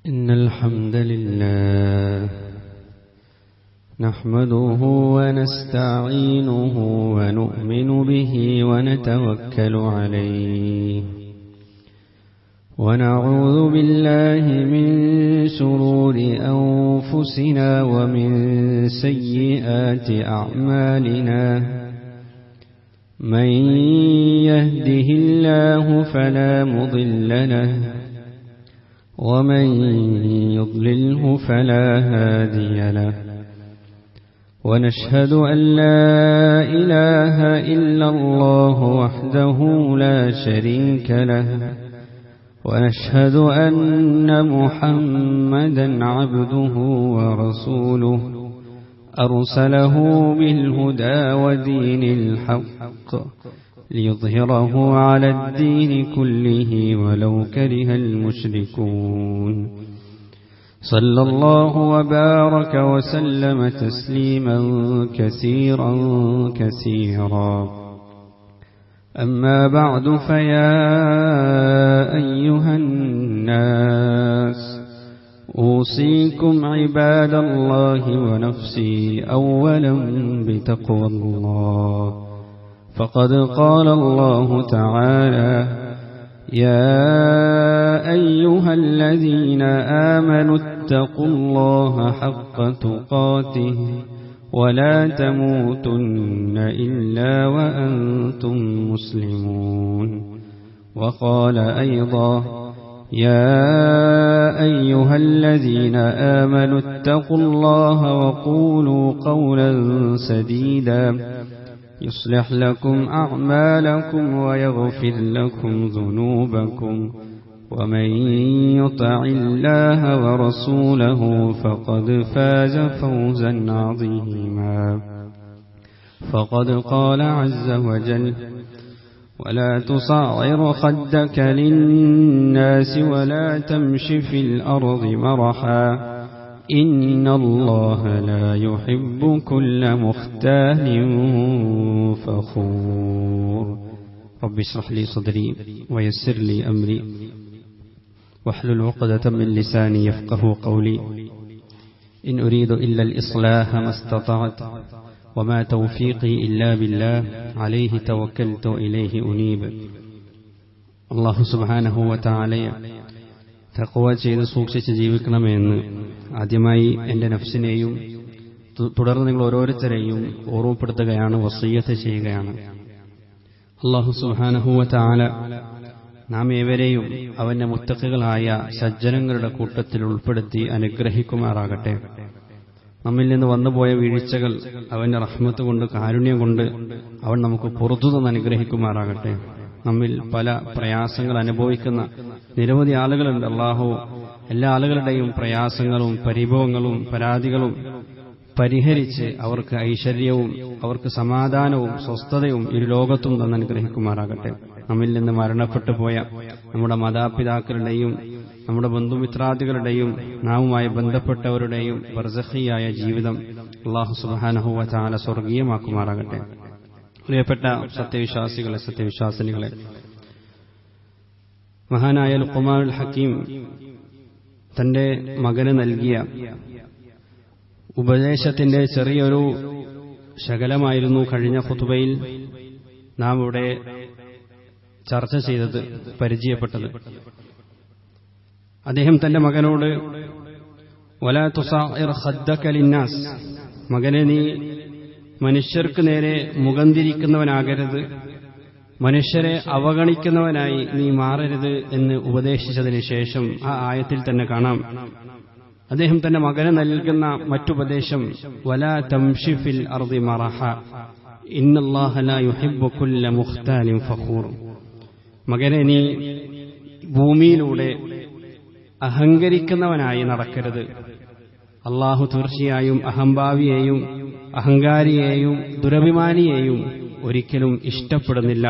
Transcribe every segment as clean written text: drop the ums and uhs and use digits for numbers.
إن الحمد لله نحمده ونستعينه ونؤمن به ونتوكل عليه ونعوذ بالله من شرور أنفسنا ومن سيئات أعمالنا من يهده الله فلا مضل له ومن يضلله فلا هادي له ونشهد أن لا إله إلا الله وحده لا شريك له ونشهد أن محمدا عبده ورسوله أرسله بالهدى ودين الحق ليظهره على الدين كله ولو كره المشركون صلى الله وبارك وسلم تسليما كثيرا كثيرا أما بعد فيا أيها الناس أوصيكم عباد الله ونفسي أولا بتقوى الله فقد قال الله تعالى يا أيها الذين آمنوا اتقوا الله حق تقاته ولا تموتن إلا وأنتم مسلمون وقال أيضا يا أيها الذين آمنوا اتقوا الله وقولوا قولا سديدا يصلح لكم أعمالكم ويغفر لكم ذنوبكم ومن يطع الله ورسوله فقد فاز فوزا عظيما فقد قال عز وجل ولا تصعر خدك للناس ولا تمش في الأرض مرحا إن الله لا يحب كل مختال فخور رب اشرح لي صدري ويسر لي أمري واحلل عقدة من لساني يفقه قولي إن أريد إلا الإصلاح ما استطعت وما توفيقي إلا بالله عليه توكلت إليه أنيب الله سبحانه وتعالى തഖ്വ ചെയ്ത് സൂക്ഷിച്ച് ജീവിക്കണമെന്ന് ആദ്യമായി എൻ്റെ നഫ്സിനെയും തുടർന്ന് നിങ്ങൾ ഓരോരുത്തരെയും ഓർമ്മപ്പെടുത്തുകയാണ്, വസിയ്യത്ത് ചെയ്യുകയാണ്. അല്ലാഹു സുബ്ഹാനഹു വ തആല നാം ഏവരെയും അവന്റെ മുത്തഖികളായ സജ്ജനങ്ങളുടെ കൂട്ടത്തിൽ ഉൾപ്പെടുത്തി അനുഗ്രഹിക്കുമാറാകട്ടെ. നമ്മിൽ നിന്ന് വന്നുപോയ വീഴ്ചകൾ അവന്റെ റഹ്മത്ത് കൊണ്ട്, കാരുണ്യം കൊണ്ട് അവൻ നമുക്ക് പുറത്തു തന്ന് അനുഗ്രഹിക്കുമാറാകട്ടെ. നമ്മിൽ പല പ്രയാസങ്ങൾ അനുഭവിക്കുന്ന നിരവധി ആളുകളുണ്ട്. അല്ലാഹു എല്ലാ ആളുകളുടെയും പ്രയാസങ്ങളും പരിഭവങ്ങളും പരാതികളും പരിഹരിച്ച് അവർക്ക് ഐശ്വര്യവും അവർക്ക് സമാധാനവും സ്വസ്ഥതയും ഇരു ലോകത്തും തന്ന് അനുഗ്രഹിക്കുമാറാകട്ടെ. നമ്മിൽ നിന്ന് മരണപ്പെട്ടു പോയ നമ്മുടെ മാതാപിതാക്കളുടെയും നമ്മുടെ ബന്ധുമിത്രാദികളുടെയും നാമുമായി ബന്ധപ്പെട്ടവരുടെയും ബർസഖിയായ ജീവിതം അല്ലാഹു സുബ്ഹാനഹു വ തആല സ്വർഗീയമാക്കുമാറാകട്ടെ. പ്രിയപ്പെട്ട സത്യവിശ്വാസികളെ, സത്യവിശ്വാസിനികളെ, മഹാനായ ലുഖ്മാനുൽ ഹക്കീം തന്റെ മകന് നൽകിയ ഉപദേശത്തിന്റെ ചെറിയൊരു ശകലമായിരുന്നു കഴിഞ്ഞ ഖുതുബയിൽ നാം ഇവിടെ ചർച്ച ചെയ്തത്, പരിചയപ്പെട്ടത്. അദ്ദേഹം തന്റെ മകനോട് വലാ തുസഇർ ഖദ്ദക ലിന്നാസ്, മകനെ നീ മനുഷ്യർക്ക് നേരെ മുഖം തിരിക്കുന്നവനാകരുത്, മനുഷ്യരെ അവഗണിക്കുന്നവനായി നീ മാറരുത് എന്ന് ഉപദേശിച്ചതിന് ശേഷം ആ ആയത്തിൽ തന്നെ കാണാം അദ്ദേഹം തന്റെ മകന് നൽകുന്ന മറ്റുപദേശം വലാ തംശി ഫിൽ അർദി മറഹ ഇന്നല്ലാഹ ലാ യുഹിബ്ബു കുല്ല മുഖ്താലിൻ ഫഖൂർ. മകനെ നീ ഭൂമിയിലൂടെ അഹങ്കരിക്കുന്നവനായി നടക്കരുത്. അല്ലാഹു തീർച്ചയായും അഹംഭാവിയെയും അഹങ്കാരിയെയും ദുരഭിമാനിയെയും ഒരിക്കലും ഇഷ്ടപ്പെടുന്നില്ല.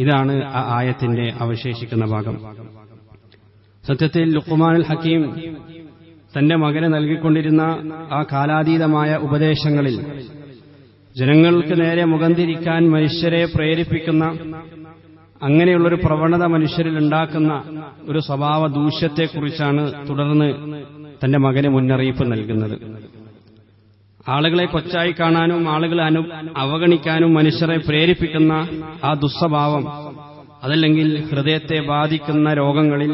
ഇതാണ് ആ ആയത്തിന്റെ അവശേഷിക്കുന്ന ഭാഗം. സത്യത്തിൽ ലുഖ്മാനുൽ ഹക്കീം തന്റെ മകന് നൽകിക്കൊണ്ടിരുന്ന ആ കാലാതീതമായ ഉപദേശങ്ങളിൽ ജനങ്ങൾക്ക് നേരെ മുഖം തിരിക്കാൻ മനുഷ്യരെ പ്രേരിപ്പിക്കുന്ന അങ്ങനെയുള്ളൊരു പ്രവണത മനുഷ്യരിൽ ഉണ്ടാക്കുന്ന ഒരു സ്വഭാവ ദൂഷ്യത്തെക്കുറിച്ചാണ് തുടർന്ന് തന്റെ മകന് മുന്നറിയിപ്പ് നൽകുന്നത്. ആളുകളെ കൊച്ചായി കാണാനും ആളുകളെ അവഗണിക്കാനും മനുഷ്യരെ പ്രേരിപ്പിക്കുന്ന ആ ദുസ്വഭാവം, അതല്ലെങ്കിൽ ഹൃദയത്തെ ബാധിക്കുന്ന രോഗങ്ങളിൽ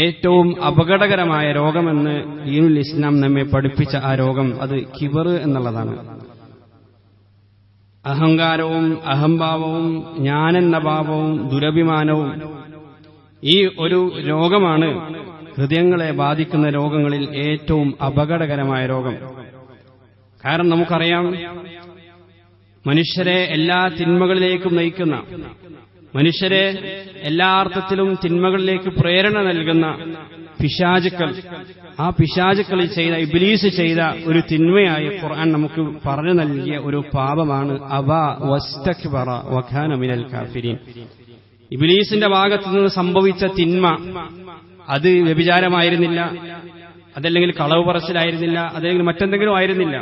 ഏറ്റവും അപകടകരമായ രോഗമെന്ന് ദീനുൽ ഇസ്ലാം നമ്മെ പഠിപ്പിച്ച ആ രോഗം അത് കിബർ എന്നുള്ളതാണ്. അഹങ്കാരവും അഹംഭാവവും ഞാനെന്ന ഭാവവും ദുരഭിമാനവും ഈ ഒരു രോഗമാണ് ഹൃദയങ്ങളെ ബാധിക്കുന്ന രോഗങ്ങളിൽ ഏറ്റവും അപകടകരമായ രോഗം. കാരണം നമുക്കറിയാം, മനുഷ്യരെ എല്ലാ തിന്മകളിലേക്കും നയിക്കുന്ന, മനുഷ്യരെ എല്ലാ അർത്ഥത്തിലും തിന്മകളിലേക്ക് പ്രേരണ നൽകുന്ന പിശാചുക്കൾ, ആ പിശാചുക്കളിൽ ചെയ്ത, ഇബ്ലീസ് ചെയ്ത ഒരു തിന്മയായി ഖുർആൻ നമുക്ക് പറഞ്ഞു നൽകിയ ഒരു പാപമാണ് അബാ വസ്തക്ബറ വകാന മിനൽ കാഫിരീൻ. ഇബ്ലീസിന്റെ ഭാഗത്തു നിന്ന് സംഭവിച്ച തിന്മ അത് വ്യഭിചാരമായിരുന്നില്ല, അതല്ലെങ്കിൽ കളവ് പറച്ചിലായിരുന്നില്ല, അതല്ലെങ്കിൽ മറ്റെന്തെങ്കിലും ആയിരുന്നില്ല.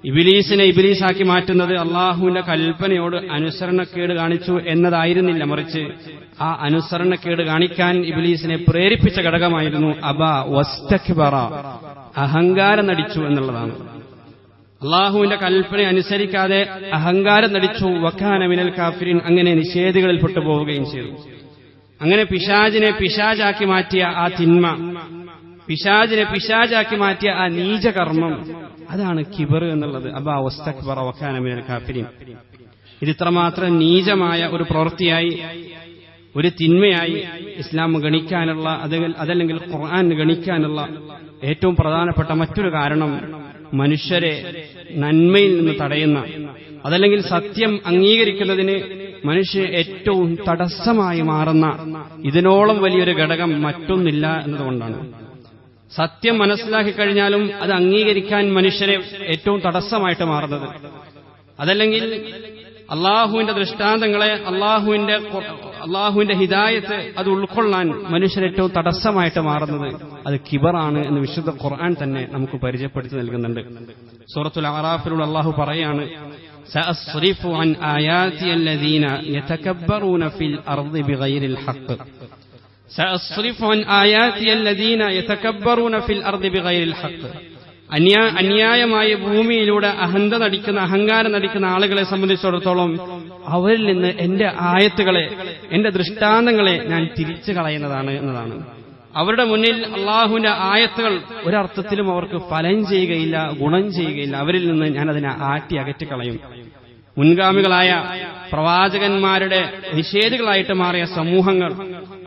ഇബ്ലീസിനെ ഇബ്ലീസാക്കി മാറ്റുന്നത് അള്ളാഹുവിന്റെ കൽപ്പനയോട് അനുസരണക്കേട് കാണിച്ചു എന്നതായിരുന്നില്ല, മറിച്ച് ആ അനുസരണക്കേട് കാണിക്കാൻ ഇബ്ലീസിനെ പ്രേരിപ്പിച്ച ഘടകമായിരുന്നു അബാ വസ്തക്ബറ, അഹങ്കാരം നടിച്ചു എന്നുള്ളതാണ്. അള്ളാഹുവിന്റെ കൽപ്പന അനുസരിക്കാതെ അഹങ്കാരം നടിച്ചു. വകാന മിനൽ കാഫിരീൻ, അങ്ങനെ നിഷേധികളിൽ പെട്ടുപോവുകയും ചെയ്തു. അങ്ങനെ പിശാചിനെ പിശാചാക്കി മാറ്റിയ ആ തിന്മ, പിശാചിനെ പിശാചാക്കി മാറ്റിയ ആ നീചകർമ്മം, അതാണ് കിബർ എന്നുള്ളത്. അബാ വസ്തക്ബറ വകാന മിനൽ കാഫിരീൻ. ഇതിത്രമാത്രം നീചമായ ഒരു പ്രവൃത്തിയായി, ഒരു തിന്മയായി ഇസ്ലാം ഗണിക്കാനുള്ള, അതല്ലെങ്കിൽ ഖുർആൻ ഗണിക്കാനുള്ള ഏറ്റവും പ്രധാനപ്പെട്ട മറ്റൊരു കാരണം, മനുഷ്യരെ നന്മയിൽ നിന്ന് തടയുന്ന, അതല്ലെങ്കിൽ സത്യം അംഗീകരിക്കുന്നതിന് മനുഷ്യൻ ഏറ്റവും തടസ്സമായി മാറുന്ന ഇതിനോളം വലിയൊരു ഘടകം മറ്റൊന്നില്ല എന്നതുകൊണ്ടാണ്. സത്യം മനസ്സിലാക്കി കഴിഞ്ഞാലും അത് അംഗീകരിക്കാൻ മനുഷ്യരെ ഏറ്റവും തടസ്സമായിട്ട് മാറുന്നത്, അതല്ലെങ്കിൽ അള്ളാഹുവിന്റെ ദൃഷ്ടാന്തങ്ങളെ, അള്ളാഹുവിന്റെ ഹിദായത്ത് അത് ഉൾക്കൊള്ളാൻ മനുഷ്യർ ഏറ്റവും തടസ്സമായിട്ട് മാറുന്നത് അത് കിബറാണ് എന്ന് വിശുദ്ധ ഖുർആൻ തന്നെ നമുക്ക് പരിചയപ്പെടുത്തി നൽകുന്നുണ്ട്. സൂറത്തുൽ അറാഫിലൂടെ അള്ളാഹു പറയാണ്, സഅസ്രിഫു അൻ ആയാതി അല്ലദീന യതകബ്ബറൂന ഫിൽ അർദി ബിഗൈരിൽ ഹഖ്. സഅസ്രിഫു അൻ ആയാതി അല്ലദീന യതകബ്ബറൂന ഫിൽ അർദി ബിഗൈരിൽ ഹഖ്. അന്യായമായ ഭൂമിയിലൂടെ അഹങ്കാരം നടിക്കുന്ന ആളുകളെ സംബന്ധിച്ചിടത്തോളം അവരിൽ നിന്ന് എന്റെ ആയത്തുകളെ, എന്റെ ദൃഷ്ടാന്തങ്ങളെ ഞാൻ തിരിച്ചു കളയുന്നതാണ് എന്നതാണ്. അവരുടെ മുന്നിൽ അള്ളാഹുവിന്റെ ആയത്തുകൾ ഒരർത്ഥത്തിലും അവർക്ക് ഫലം ചെയ്യുകയില്ല, ഗുണം ചെയ്യുകയില്ല. അവരിൽ നിന്ന് ഞാൻ അതിനെ ആട്ടി അകറ്റിക്കളയും. മുൻഗാമികളായ പ്രവാചകന്മാരുടെ നിഷേധികളായിട്ട് മാറിയ സമൂഹങ്ങൾ,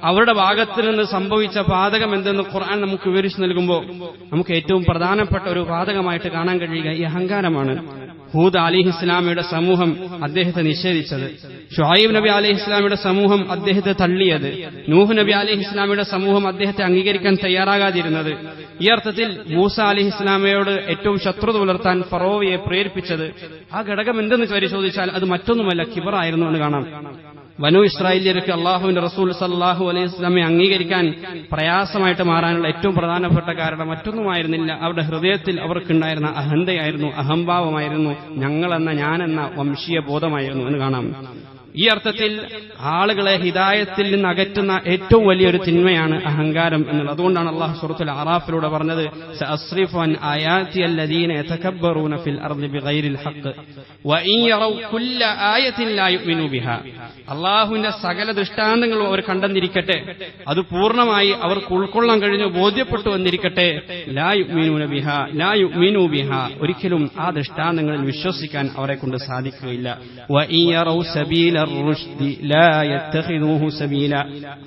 അവരുടെ ഭാഗത്തു നിന്ന് സംഭവിച്ച പാതകം എന്തെന്ന് ഖുർആൻ നമുക്ക് വിവരിച്ചു നൽകുമ്പോൾ നമുക്ക് ഏറ്റവും പ്രധാനപ്പെട്ട ഒരു പാതകമായിട്ട് കാണാൻ കഴിയുക ഈ അഹങ്കാരമാണ്. ഹൂദ് അലിഹിസ്ലാമിയുടെ സമൂഹം അദ്ദേഹത്തെ നിഷേധിച്ചത്, ഷുഐബ് നബി അലിഹിസ്ലാമിയുടെ സമൂഹം അദ്ദേഹത്തെ തള്ളിയത്, നൂഹ് നബി അലിഹിസ്ലാമിയുടെ സമൂഹം അദ്ദേഹത്തെ അംഗീകരിക്കാൻ തയ്യാറാകാതിരുന്നത്, ഈ അർത്ഥത്തിൽ മൂസ അലിഹിസ്ലാമയോട് ഏറ്റവും ശത്രുത പുലർത്താൻ ഫറോവയെ പ്രേരിപ്പിച്ചത്, ആ ഘടകം എന്തെന്ന് പരിശോധിച്ചാൽ അത് മറ്റൊന്നുമല്ല, കിബറായിരുന്നു എന്ന് കാണാം. ബനൂ ഇസ്രായേലിയർക്ക് അള്ളാഹുവിന്റെ റസൂൽ സല്ലല്ലാഹു അലൈഹി വസല്ലമയെ അംഗീകരിക്കാൻ പ്രയാസമായിട്ട് മാറാനുള്ള ഏറ്റവും പ്രധാനപ്പെട്ട കാരണം മറ്റൊന്നുമായിരുന്നില്ല, അവരുടെ ഹൃദയത്തിൽ അവർക്കുണ്ടായിരുന്ന അഹന്തയായിരുന്നു, അഹംഭാവമായിരുന്നു, ഞാനെന്ന വംശീയ ബോധമായിരുന്നു എന്ന് കാണാം. ഈ അർത്ഥത്തിൽ ആളുകളെ ഹിദായത്തിൽ നിന്ന് അകറ്റുന്ന ഏറ്റവും വലിയൊരു തിന്മയാണ് അഹങ്കാരം എന്നുള്ളത്. അതുകൊണ്ടാണ് അള്ളാഹു സൂറത്തുൽ അറാഫിലൂടെ പറഞ്ഞത്, സഅസ്രിഫു അൻ ആയാതി അല്ലദീന യതകബ്ബറൂന ഫിൽ അർദി ബിഗൈരിൽ ഹഖ് വഇൻ യറൗ കുല്ല ആയത്തിൻ ലാ യുഅ്മിനൂ ബിഹാ. അള്ളാഹുവിന്റെ സകല ദൃഷ്ടാന്തങ്ങളും അവർ കണ്ടെന്നിരിക്കട്ടെ, അത് പൂർണ്ണമായി അവർക്ക് ഉൾക്കൊള്ളാൻ കഴിഞ്ഞു, ബോധ്യപ്പെട്ടു വന്നിരിക്കട്ടെ, ലാ യുഅ്മിനൂ ബിഹാ, ഒരിക്കലും ആ ദൃഷ്ടാന്തങ്ങളിൽ വിശ്വസിക്കാൻ അവരെ കൊണ്ട് സാധിക്കുകയില്ല. വഇൻ യറൗ സബീല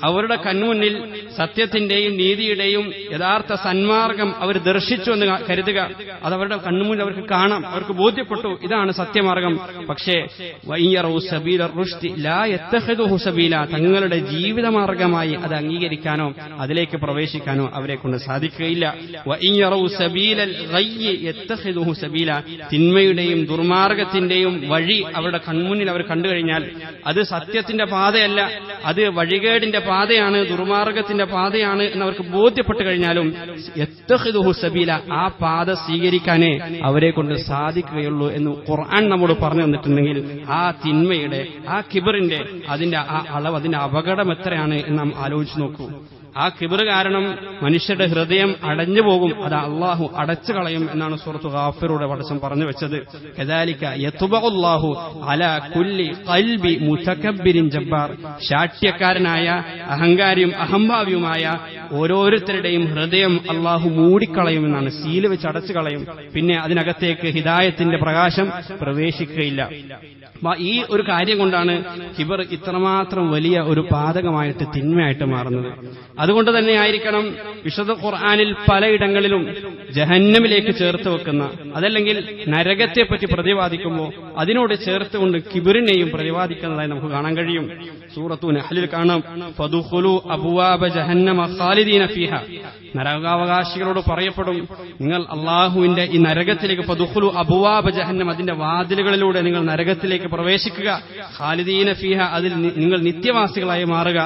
അവരുടെ കൺമുന്നിൽ സത്യത്തിന്റെയും നീതിയുടെയും യഥാർത്ഥ സന്മാർഗം അവർ ദർശിച്ചു എന്ന് കരുതുക, അത് അവരുടെ കൺമുന്നിൽ അവർക്ക് കാണാം, അവർക്ക് ബോധ്യപ്പെട്ടു ഇതാണ് സത്യമാർഗം. പക്ഷേ തങ്ങളുടെ ജീവിതമാർഗമായി അത് അംഗീകരിക്കാനോ അതിലേക്ക് പ്രവേശിക്കാനോ അവരെ കൊണ്ട് സാധിക്കുകയില്ല. തിന്മയുടെയും ദുർമാർഗത്തിന്റെയും വഴി അവരുടെ കൺമുന്നിൽ അവർ കണ്ടുകഴിഞ്ഞാൽ അത് സത്യത്തിന്റെ പാതയല്ല, അത് വഴികേടിന്റെ പാതയാണ്, ദുർമാർഗത്തിന്റെ പാതയാണ് എന്നവർക്ക് ബോധ്യപ്പെട്ടു കഴിഞ്ഞാലും യത്തഖിദുഹു സബീല, ആ പാത സ്വീകരിക്കാനേ അവരെ കൊണ്ട് സാധിക്കുകയുള്ളൂ എന്ന് ഖുർആൻ നമ്മോട് പറഞ്ഞു തന്നിട്ടുണ്ടെങ്കിൽ ആ തിന്മയുടെ, ആ കിബറിന്റെ അതിന്റെ ആ അളവ്, അതിന്റെ അപകടം എത്രയാണ് എന്ന് നാം ആലോചിച്ചു നോക്കൂ. ആ കിബർ കാരണം മനുഷ്യരുടെ ഹൃദയം അടഞ്ഞു പോകും, അത് അള്ളാഹു അടച്ചു കളയും എന്നാണ് സൂറത്ത് ഗാഫിറൂടെ പടച്ചവൻ പറഞ്ഞു വെച്ചത്. കദാലിക യത്ബഉല്ലാഹു അലാ കുല്ലി ഖൽബി മുതകബ്ബിരിൻ ജബ്ബാർ, ശാഠ്യക്കാരനായ അഹങ്കാരിയും അഹംഭാവിയുമായ ഓരോരുത്തരുടെയും ഹൃദയം അള്ളാഹു മൂടിക്കളയുമെന്നാണ്, സീല് വെച്ച് അടച്ചു കളയും. പിന്നെ അതിനകത്തേക്ക് ഹിദായത്തിന്റെ പ്രകാശം പ്രവേശിക്കുകയില്ല. ഈ ഒരു കാര്യം കൊണ്ടാണ് കിബർ ഇത്രമാത്രം വലിയ ഒരു പാതകമായിട്ട്, തിന്മയായിട്ട് മാറുന്നത്. അതുകൊണ്ട് തന്നെ ആയിരിക്കണം വിശുദ്ധ ഖുർആനിൽ പലയിടങ്ങളിലും ജഹന്നമിലേക്ക് ചേർത്ത് വെക്കുന്ന, അതല്ലെങ്കിൽ നരകത്തെപ്പറ്റി പ്രതിപാദിക്കുമ്പോൾ അതിനോട് ചേർത്തുകൊണ്ട് കിബറിനെയും പ്രതിപാദിക്കുന്നതായി നമുക്ക് കാണാൻ കഴിയും. സൂറത്തു നഹ്ലിൽ കാണാം, ഫദുഖുലു അബ്വാബ ജഹന്നമ ഖാലിദീന ഫീഹ, നരകാവകാശികളോട് പറയപ്പെടും, നിങ്ങൾ അള്ളാഹുവിന്റെ ഈ നരകത്തിലേക്ക്, ഫദുഖുലു അബ്വാബ ജഹന്നം, അതിന്റെ വാതിലുകളിലൂടെ നിങ്ങൾ നരകത്തിലേക്ക് പ്രവേശിക്കുക, ഖാലിദീന ഫീഹ, അതിൽ നിങ്ങൾ നിത്യവാസികളായി മാറുക.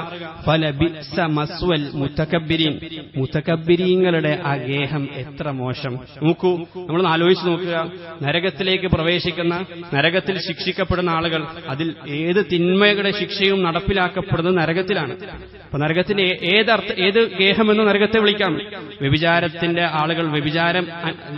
ഫലബിഅസ മസ്വൽ മുതകബ്ബിരീൻ, മുതകബ്ബിരീങ്ങളുടെ ആ ഗേഹം എത്ര മോശം. നോക്കൂ, നമ്മളൊന്ന് ആലോചിച്ച് നോക്കുക. നരകത്തിലേക്ക് പ്രവേശിക്കുന്ന, നരകത്തിൽ ശിക്ഷിക്കപ്പെടുന്ന ആളുകൾ, അതിൽ ഏത് തിന്മയുടെ ശിക്ഷയും നടപ്പിലാക്കപ്പെടുന്നത് നരകത്തിലാണ്. അപ്പൊ നരകത്തിന്റെ ഏത് ഗേഹമെന്ന് നരകത്തെ വിളിക്കാം. വ്യഭിചാരത്തിന്റെ ആളുകൾ,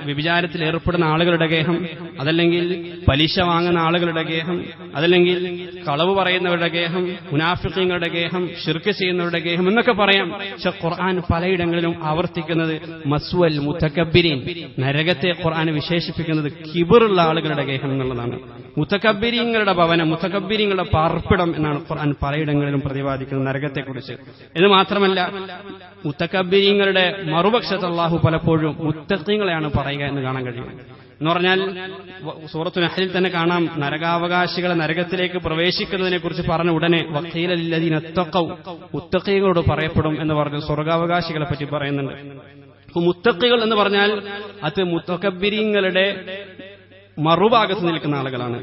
വ്യഭിചാരത്തിൽ ഏർപ്പെടുന്ന ആളുകളുടെ ഗേഹം, അതല്ലെങ്കിൽ പലിശ വാങ്ങുന്ന ആളുകളുടെ ഗേഹം, അതല്ലെങ്കിൽ കളവ് പറയുന്നവരുടെ ഗേഹം, മുനാഫിഖീങ്ങളുടെ ഗേഹം, ശിർക്ക് ചെയ്യുന്നവരുടെ ഗേഹം എന്നൊക്കെ പറയാം. പക്ഷെ ഖുർആൻ പലയിടങ്ങളിലും ആവർത്തിക്കുന്നത് മസ്വൽ മുതകബ്ബിരീൻ, നരകത്തെ ഖുർആൻ വിശേഷിപ്പിക്കുന്നത് കിബറുള്ള ആളുകളുടെ ഗേഹം എന്നുള്ളതാണ്. മുതകബ്ബിരീങ്ങളുടെ ഭവനം, മുതകബ്ബിരീങ്ങളുടെ പാർപ്പിടം എന്നാണ് ഖുർആൻ പലയിടങ്ങളിലും പ്രതിപാദിക്കുന്നത് നരകത്തെക്കുറിച്ച്. എന്ന് മാത്രമല്ല, മുതകബ്ബിരീങ്ങളുടെ മറുപക്ഷത്ത് അല്ലാഹു പലപ്പോഴും മുത്തഖീങ്ങളെയാണ് പറയുക എന്ന് കാണാൻ കഴിയും. എന്ന് പറഞ്ഞാൽ സൂറത്തു നഹ്ലിൽ തന്നെ കാണാം, നരകാവകാശികളെ നരകത്തിലേക്ക് പ്രവേശിക്കുന്നതിനെ കുറിച്ച് പറഞ്ഞ ഉടനെ വഖീല ലില്ലദീന തഖൗ, മുത്തഖീങ്ങളോട് പറയപ്പെടും എന്ന് പറഞ്ഞു സ്വർഗാവകാശികളെ പറ്റി പറയുന്നുണ്ട്. മുത്തഖികൾ എന്ന് പറഞ്ഞാൽ അത് മുതകബ്ബിരീങ്ങളുടെ മറുഭാഗത്ത് നിൽക്കുന്ന ആളുകളാണ്,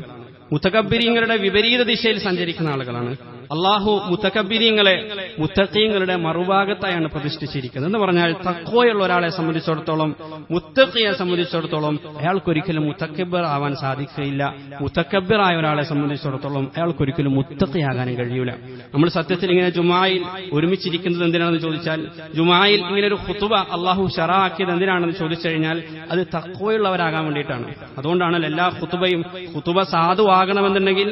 മുതകബ്ബിരീങ്ങളുടെ വിപരീത ദിശയിൽ സഞ്ചരിക്കുന്ന ആളുകളാണ്. അള്ളാഹു മുതകബ്ബിരീങ്ങളെ മുത്തഖീങ്ങളുടെ മറുഭാഗത്തായാണ് പ്രതിഷ്ഠിച്ചിരിക്കുന്നത്. എന്ന് പറഞ്ഞാൽ തഖ്വയുള്ള ഒരാളെ സംബന്ധിച്ചിടത്തോളം, മുത്തഖിയെ സംബന്ധിച്ചിടത്തോളം അയാൾക്കൊരിക്കലും മുതകബ്ബിർ ആവാൻ സാധിക്കുകയില്ല. മുതകബ്ബിറായ ഒരാളെ സംബന്ധിച്ചിടത്തോളം അയാൾക്കൊരിക്കലും മുത്തഖിയാകാനും കഴിയൂല. നമ്മൾ സത്യത്തിൽ ഇങ്ങനെ ജുമായിൽ ഒരുമിച്ചിരിക്കുന്നത് എന്തിനാണെന്ന് ചോദിച്ചാൽ, ജുമായിൽ ഇങ്ങനെ ഒരു ഖുതുബ അള്ളാഹു ശറഅാക്കിയത് എന്തിനാണെന്ന് ചോദിച്ചു കഴിഞ്ഞാൽ അത് തഖ്വയുള്ളവരാകാൻ വേണ്ടിയിട്ടാണ്. അതുകൊണ്ടാണ് എല്ലാ ഖുതുബ സാധുവാകണമെന്നുണ്ടെങ്കിൽ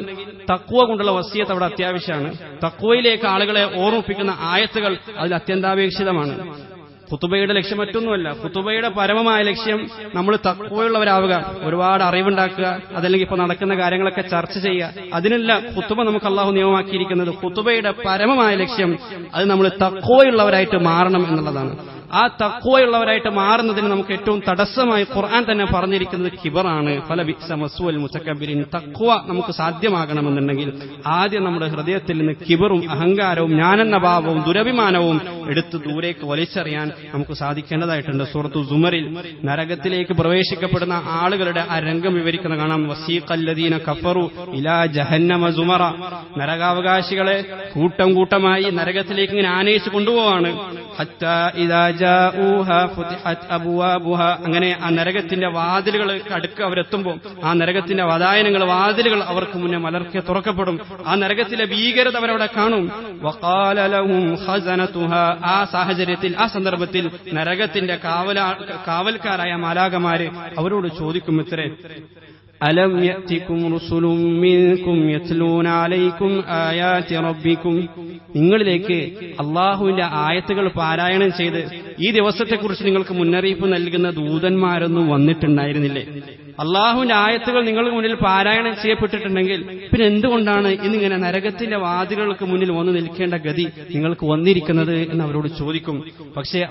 തഖ്വ കൊണ്ടുള്ള വസിയത്ത് അവിടെ അത്യാവശ്യമാണ്. തഖ്വയിലേക്ക് ആളുകളെ ഓർമ്മിപ്പിക്കുന്ന ആയത്തുകൾ അതിൽ അത്യന്താപേക്ഷിതമാണ്. ഖുതുബയുടെ ലക്ഷ്യം മറ്റൊന്നുമല്ല. ഖുതുബയുടെ പരമമായ ലക്ഷ്യം നമ്മൾ തഖ്വയുള്ളവരാവുക, ഒരുപാട് അറിവുണ്ടാക്കുക, അതല്ലെങ്കിൽ ഇപ്പൊ നടക്കുന്ന കാര്യങ്ങളൊക്കെ ചർച്ച ചെയ്യുക. അതിനല്ല ഖുതുബ നമുക്ക് അള്ളാഹു നിയമമാക്കിയിരിക്കുന്നത്. ഖുതുബയുടെ പരമമായ ലക്ഷ്യം അത് നമ്മൾ തഖ്വയുള്ളവരായിട്ട് മാറണം എന്നുള്ളതാണ്. ആ തഖ്വയുള്ളവരായിട്ട് മാറുന്നതിന് നമുക്ക് ഏറ്റവും തടസ്സമായി ഖുർആൻ തന്നെ പറഞ്ഞിരിക്കുന്നത് കിബറാണ്. ഫലബിഅസ മസ്വൽ മുതകബ്ബിരീൻ. തഖ്വ നമുക്ക് സാധ്യമാകണമെന്നുണ്ടെങ്കിൽ ആദ്യം നമ്മുടെ ഹൃദയത്തിൽ നിന്ന് കിബറും അഹങ്കാരവും ജ്ഞാനെന്ന ഭാവവും ദുരഭിമാനവും എടുത്ത് ദൂരേക്ക് വലിച്ചെറിയാൻ നമുക്ക് സാധിക്കേണ്ടതായിട്ടുണ്ട്. സൂറത്തു സുമറിൽ നരകത്തിലേക്ക് പ്രവേശിക്കപ്പെടുന്ന ആളുകളുടെ ആ രംഗം വിവരിക്കുന്ന കാണാം. വസീഖല്ലദീന കഫറു ഇലാ ജഹന്നമ സുമറ, നരകാവകാശികളെ കൂട്ടം കൂട്ടമായി നരകത്തിലേക്ക് ഇങ്ങനെ ആനയിച്ചു കൊണ്ടുപോവാണ്. ഹത്താ ഇദാ ജാഊഹാ ഫുതിഹത് അബ്വാബുഹാ, അങ്ങനെ ആ നരകത്തിന്റെ വാതിലുകൾ അടുക്ക് അവരെത്തുമ്പോൾ ആ നരകത്തിന്റെ വാതായനങ്ങൾ, വാതിലുകൾ അവർക്ക് മുന്നേ മലർക്കെ തുറക്കപ്പെടും. ആ നരകത്തിലെ ഭീകരത അവരവിടെ കാണും. വഖാല ലഹും ഖസനതുഹാ, ആ സാഹചര്യത്തിൽ, ആ സന്ദർഭത്തിൽ നരകത്തിന്റെ കാവൽക്കാരായ മാലാഖമാര് അവരോട് ചോദിക്കും ഇത്രേ, അലം യഅതികും റുസുലും മിൻകും യത്ലൂന അലൈക്കും ആയാതി റബ്ബിക്കും, നിങ്ങളിലേക്ക് അള്ളാഹുവിന്റെ ആയത്തുകൾ പാരായണം ചെയ്ത് ഈ ദിവസത്തെക്കുറിച്ച് നിങ്ങൾക്ക് മുന്നറിയിപ്പ് നൽകുന്ന ദൂതന്മാരൊന്നും വന്നിട്ടുണ്ടായിരുന്നില്ലേ? അള്ളാഹുവിന്റെ ആയത്തുകൾ നിങ്ങൾക്ക് മുന്നിൽ പാരായണം ചെയ്യപ്പെട്ടിട്ടുണ്ടെങ്കിൽ പിന്നെ എന്തുകൊണ്ടാണ് ഇന്നിങ്ങനെ നരകത്തിന്റെ വാതിലുകൾക്ക് മുന്നിൽ വന്നു നിൽക്കേണ്ട ഗതി നിങ്ങൾക്ക് വന്നിരിക്കുന്നത് എന്ന് അവരോട് ചോദിക്കും. പക്ഷേ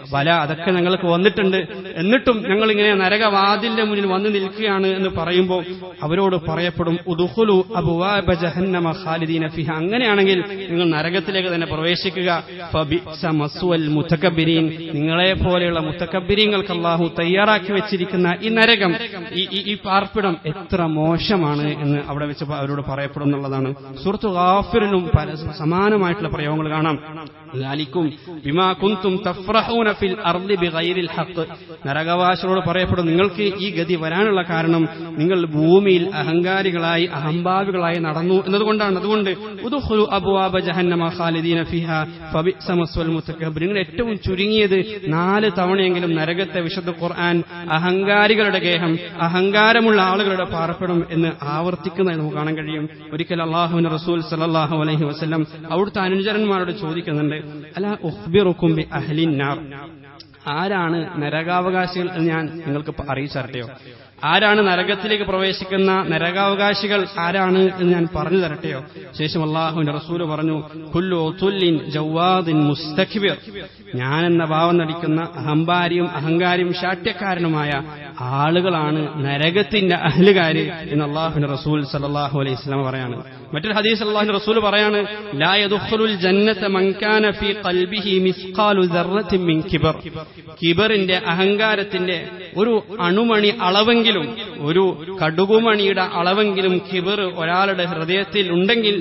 അതൊക്കെ ഞങ്ങൾക്ക് വന്നിട്ടുണ്ട്, എന്നിട്ടും ഞങ്ങൾ ഇങ്ങനെ നരകവാതിലിന്റെ മുന്നിൽ വന്നു നിൽക്കുകയാണ് എന്ന് പറയുമ്പോൾ അവരോട് പറയപ്പെടും, ഉദ്ഖുലു അബ്വാബ ജഹന്നമ ഖാലിദീന ഫിഹ, അങ്ങനെയാണെങ്കിൽ നിങ്ങൾ നരകത്തിലേക്ക് തന്നെ പ്രവേശിക്കുക. ഫബിഅസ മസ്വൽ മുതകബ്ബിരീൻ, നിങ്ങളെ പോലെയുള്ള മുതകബ്ബിരീങ്ങൾക്ക് അല്ലാഹു തയ്യാറാക്കി വെച്ചിരിക്കുന്ന ഈ നരകം, ഈ പാർപ്പിടം എത്ര മോശമാണ് എന്ന് അവിടെ വെച്ച് അവരോട് പറയപ്പെടുന്നുള്ളതാണ്. സൂറത്ത് ഗാഫിറിലും സമാനമായിട്ടുള്ള പ്രയോഗങ്ങൾ കാണാം. ലാലിക്കും ബിമാ കുന്തും തഫ്റഹൂന ഫിൽ അർളി ബിഗൈരിൽ ഹഖ്. നരകവാസികളോട് പറയപ്പെടും, നിങ്ങൾക്ക് ഈ ഗതി വരാനുള്ള കാരണം നിങ്ങൾ ഭൂമിയിൽ അഹങ്കാരികളായി അഹംഭാവികളായി നടന്നു എന്നതുകൊണ്ടാണ്. അതുകൊണ്ട് ഉദ്ഖുലു അബ്വാബ ജഹന്നമ ഖാലിദീന ഫീഹാ ഫബിഅസ മസ്വൽ മുതകബ്ബിരീൻ. നിങ്ങൾ ഏറ്റവും ചുരുങ്ങിയത് 4 തവണയെങ്കിലും നരകത്തെ വിശുദ്ധ ഖുർആൻ അഹങ്കാരികളുടെ ഗേഹം, അഹങ്കാരമുള്ള ആളുകളുടെ പാർപ്പിടം എന്ന് ആവർത്തിക്കുന്നതായി നമുക്ക് കാണാൻ കഴിയും. ഒരിക്കൽ അല്ലാഹുവിന്റെ റസൂൽ സല്ലല്ലാഹു അലൈഹി വസല്ലം അവിടുത്തെ അനുചരന്മാരോട് ചോദിക്കുന്നുണ്ട്, അലാ ഉഖ്ബിറുക്കും ബി അഹ്ലിൻ നാർ. ആരാണ് നരകാവകാശികൾ എന്ന് ഞാൻ നിങ്ങൾക്ക് അറിയിച്ചരട്ടെയോ? ആരാണ് നരകത്തിലേക്ക് പ്രവേശിക്കുന്ന നരകാവകാശികൾ ആരാണ് എന്ന് ഞാൻ പറഞ്ഞു തരട്ടെയോ? ശേഷം അല്ലാഹുവിന്റെ റസൂൽ പറഞ്ഞു, കുല്ലു തുല്ലിൻ ജവാദിൻ മുസ്തക്ബിർ. ഞാനെന്ന ഭാവം നടിക്കുന്ന അഹംഭാരിയും അഹങ്കാരിയും ശാഠ്യക്കാരനുമായ ആളുകളാണ് നരകത്തിന്റെ അഹ്ലുകാര് എന്ന് അല്ലാഹുവിന്റെ റസൂൽ സല്ലല്ലാഹു അലൈഹി വസല്ലം പറയാണ്. മറ്റൊരു ഹദീസ് അല്ലാഹുവിന്റെ റസൂൽ പറയാണ്, ലാ യദ്ഖുലുൽ ജന്നത മൻ കാന ഫീ ഖൽബിഹി മിസ്ഖാലു ദർറത്തിൻ മിൻ കിബർ. കിബറിന്റെ അഹങ്കാരത്തിന്റെ ഒരു അണുമണി അളവെങ്കിലും, ഒരു കടുകുമണിയുടെ അളവെങ്കിലും കിബർ ഒരാളുടെ ഹൃദയത്തിൽ ഉണ്ടെങ്കിൽ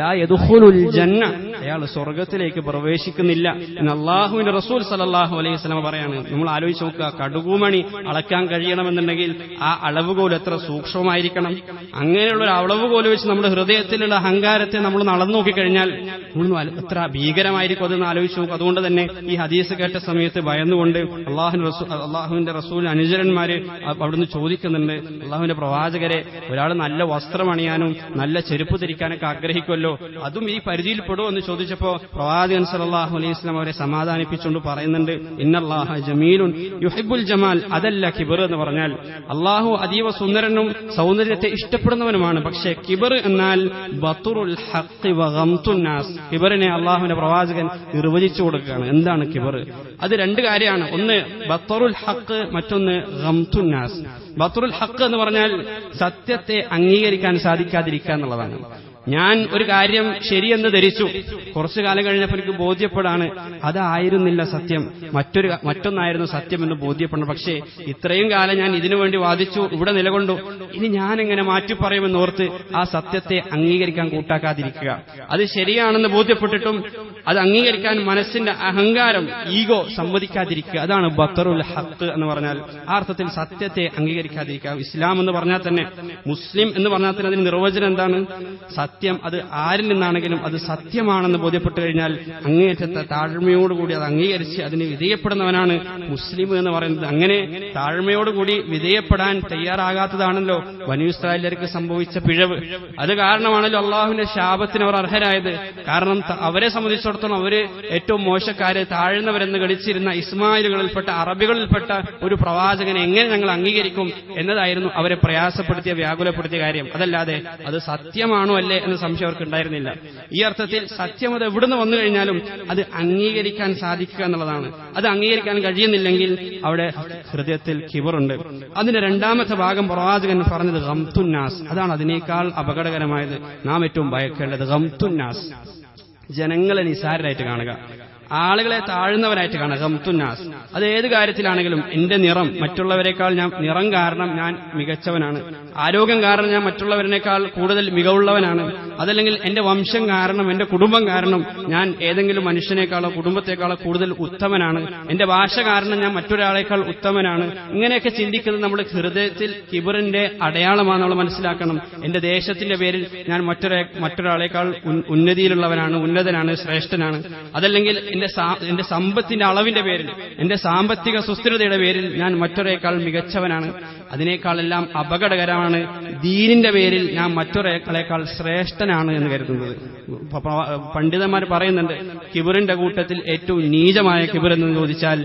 ലാ യദ്ഖുലുൽ ജന്ന, അയാൾ സ്വർഗത്തിലേക്ക് പ്രവേശിക്കുന്നില്ല എന്ന് അല്ലാഹുവിന്റെ റസൂൽ സല്ലല്ലാഹു അലൈഹി വസല്ലം പറയാണ്. നമ്മൾ ആലോചിച്ച് നോക്കുക, കടുകുമണി അളക്കാൻ കഴിയണമെന്നുണ്ടെങ്കിൽ ആ അളവുകോൽ എത്ര സൂക്ഷ്മമായിരിക്കണം. അങ്ങനെയുള്ള ഒരു അളവുകോൽ വെച്ച് നമ്മുടെ ഹൃദയത്തിലുള്ള അഹങ്കാരത്തെ നമ്മൾ നടന്നു നോക്കിക്കഴിഞ്ഞാൽ എത്ര ഭീകരമായിരിക്കും അതെന്ന് ആലോചിച്ച് നോക്കും. അതുകൊണ്ട് തന്നെ ഈ ഹദീസ് കേട്ട സമയത്ത് ഭയന്നുകൊണ്ട് അള്ളാഹുവിന്റെ റസൂൽ അനുചരന്മാര് അവിടുന്ന് ചോദിക്കുന്നുണ്ട്, അള്ളാഹുവിന്റെ പ്രവാചകരെ, ഒരാൾ നല്ല വസ്ത്രം അണിയാനും നല്ല ചെരുപ്പ് ധരിക്കാനൊക്കെ ആഗ്രഹിക്കുമല്ലോ, അതും ഈ പരിധിയിൽ പെടുമോ എന്ന് ചോദിച്ചപ്പോ പ്രവാചകൻ സല്ലല്ലാഹു അലൈഹി വസല്ലം അവരെ സമാധാനിപ്പിച്ചുകൊണ്ട് പറയുന്നുണ്ട്, ഇന്നല്ലാഹ ജമീലുൻ യുഹിബ്ബുൽ ജമാൽ. അതല്ല കിബർ എന്ന് പറഞ്ഞാൽ. അള്ളാഹു അതീവ സുന്ദരനും സൗന്ദര്യത്തെ ഇഷ്ടപ്പെടുന്നവനുമാണ്. പക്ഷേ കിബർ എന്നാൽ ബത്തുറുൽ ഹഖ് വ ഗംതുൻ നാസ്. കിബറിനെ അള്ളാഹുവിന്റെ പ്രവാചകൻ നിർവചിച്ചു കൊടുക്കുകയാണ്. എന്താണ് കിബർ? അത് 2 കാര്യമാണ്. ഒന്ന് ബത്തുറുൽ ഹഖ്, മറ്റൊന്ന് ഗംതുൻ നാസ്. ബത്തുറുൽ ഹഖ് എന്ന് പറഞ്ഞാൽ സത്യത്തെ അംഗീകരിക്കാൻ സാധിക്കാതിരിക്കുക എന്നുള്ളതാണ്. ഞാൻ ഒരു കാര്യം ശരിയെന്ന് ധരിച്ചു, കുറച്ചു കാലം കഴിഞ്ഞപ്പോൾ എനിക്ക് ബോധ്യപ്പെടാണ് അതായിരുന്നില്ല സത്യം, മറ്റൊന്നായിരുന്നു സത്യം എന്ന് ബോധ്യപ്പെടണം. പക്ഷേ ഇത്രയും കാലം ഞാൻ ഇതിനു വേണ്ടി വാദിച്ചു, ഇവിടെ നിലകൊണ്ടു, ഇനി ഞാൻ എങ്ങനെ മാറ്റി പറയുമെന്നോർത്ത് ആ സത്യത്തെ അംഗീകരിക്കാൻ കൂട്ടാക്കാതിരിക്കുക. അത് ശരിയാണെന്ന് ബോധ്യപ്പെട്ടിട്ടും അത് അംഗീകരിക്കാൻ മനസ്സിന്റെ അഹങ്കാരം, ഈഗോ സമ്മതിക്കാതിരിക്കുക. അതാണ് ബത്തറുൽ ഹഖ് എന്ന് പറഞ്ഞാൽ. ആ അർത്ഥത്തിൽ സത്യത്തെ അംഗീകരിക്കാതിരിക്കുക. ഇസ്ലാം എന്ന് പറഞ്ഞാൽ തന്നെ, മുസ്ലിം എന്ന് പറഞ്ഞാൽ തന്നെ അതിന് നിർവചനം എന്താണ്? സത്യം അത് ആരിൽ നിന്നാണെങ്കിലും അത് സത്യമാണെന്ന് ബോധ്യപ്പെട്ടു കഴിഞ്ഞാൽ അങ്ങേയറ്റത്തെ താഴ്മയോടുകൂടി അത് അംഗീകരിച്ച് അതിന് വിധേയപ്പെടുന്നവനാണ് മുസ്ലിം എന്ന് പറയുന്നത്. അങ്ങനെ താഴ്മയോടുകൂടി വിധേയപ്പെടാൻ തയ്യാറാകാത്തതാണല്ലോ ബനൂ ഇസ്രായേൽയർക്ക് സംഭവിച്ച പിഴവ്. അത് കാരണമാണല്ലോ അള്ളാഹുവിന്റെ ശാപത്തിന് അവർ അർഹരായത്. കാരണം അവരെ സംബന്ധിച്ചിടത്തോളം അവര് ഏറ്റവും മോശക്കാരെ, താഴ്ന്നവരെന്ന് ഗണിച്ചിരുന്ന ഇസ്മായിലുകളിൽപ്പെട്ട, അറബികളിൽപ്പെട്ട ഒരു പ്രവാചകനെ എങ്ങനെ ഞങ്ങൾ അംഗീകരിക്കും എന്നതായിരുന്നു അവരെ പ്രയാസപ്പെടുത്തിയ, വ്യാകുലപ്പെടുത്തിയ കാര്യം. അതല്ലാതെ അത് സത്യമാണോ അല്ലേ എന്ന സംശയം അവർക്ക് ഉണ്ടായിരുന്നില്ല. ഈ അർത്ഥത്തിൽ സത്യം അത് എവിടുന്ന് വന്നു കഴിഞ്ഞാലും അത് അംഗീകരിക്കാൻ സാധിക്കുക എന്നുള്ളതാണ്. അത് അംഗീകരിക്കാൻ കഴിയുന്നില്ലെങ്കിൽ അവിടെ ഹൃദയത്തിൽ കിബറുണ്ട്. അതിന്റെ 2ാമത്തെ ഭാഗം പ്രവാചകൻ പറഞ്ഞത് ഗംതുന്നാസ്. അതാണ് അതിനേക്കാൾ അപകടകരമായത്, നാം ഏറ്റവും ഭയക്കേണ്ടത്. ഗംതുന്നാസ്, ജനങ്ങളെ നിസാരരായിട്ട് കാണുക, ആളുകളെ താഴ്ന്നവരായിട്ട് കാണുക. ഗംതുന്നാസ്, അത് ഏത് കാര്യത്തിലാണെങ്കിലും എന്റെ നിറം മറ്റുള്ളവരെക്കാൾ, ഞാൻ നിറം കാരണം ഞാൻ മികച്ചവനാണ്, ആരോഗ്യം കാരണം ഞാൻ മറ്റുള്ളവരിനേക്കാൾ കൂടുതൽ മികവുള്ളവനാണ്, അതല്ലെങ്കിൽ എന്റെ വംശം കാരണം, എന്റെ കുടുംബം കാരണം ഞാൻ ഏതെങ്കിലും മനുഷ്യനേക്കാളോ കുടുംബത്തെക്കാളോ കൂടുതൽ ഉത്തമനാണ്, എന്റെ ഭാഷ കാരണം ഞാൻ മറ്റൊരാളെക്കാൾ ഉത്തമനാണ്. ഇങ്ങനെയൊക്കെ ചിന്തിക്കുന്നത് നമ്മുടെ ഹൃദയത്തിൽ കിബറിന്റെ അടയാളമാണ്. നമ്മൾ മനസ്സിലാക്കണം, എന്റെ ദേശത്തിന്റെ പേരിൽ ഞാൻ മറ്റൊരാളെക്കാൾ ഉന്നതിയിലുള്ളവനാണ്, ഉന്നതനാണ്, ശ്രേഷ്ഠനാണ്. അതല്ലെങ്കിൽ എന്റെ സമ്പത്തിന്റെ അളവിന്റെ പേരിൽ, എന്റെ സാമ്പത്തിക സുസ്ഥിരതയുടെ പേരിൽ ഞാൻ മറ്റൊരാളേക്കാൾ മികച്ചവനാണ്. അതിനേക്കാളെല്ലാം അപകടകരമാണ് ദീനിന്റെ പേരിൽ ഞാൻ മറ്റൊരാളേക്കാൾ ശ്രേഷ്ഠനാണ് എന്ന് കരുതുന്നത്. പണ്ഡിതന്മാർ പറയുന്നുണ്ട്, കിബറിന്റെ കൂട്ടത്തിൽ ഏറ്റവും നീചമായ കിബർ എന്ന് ചോദിച്ചാൽ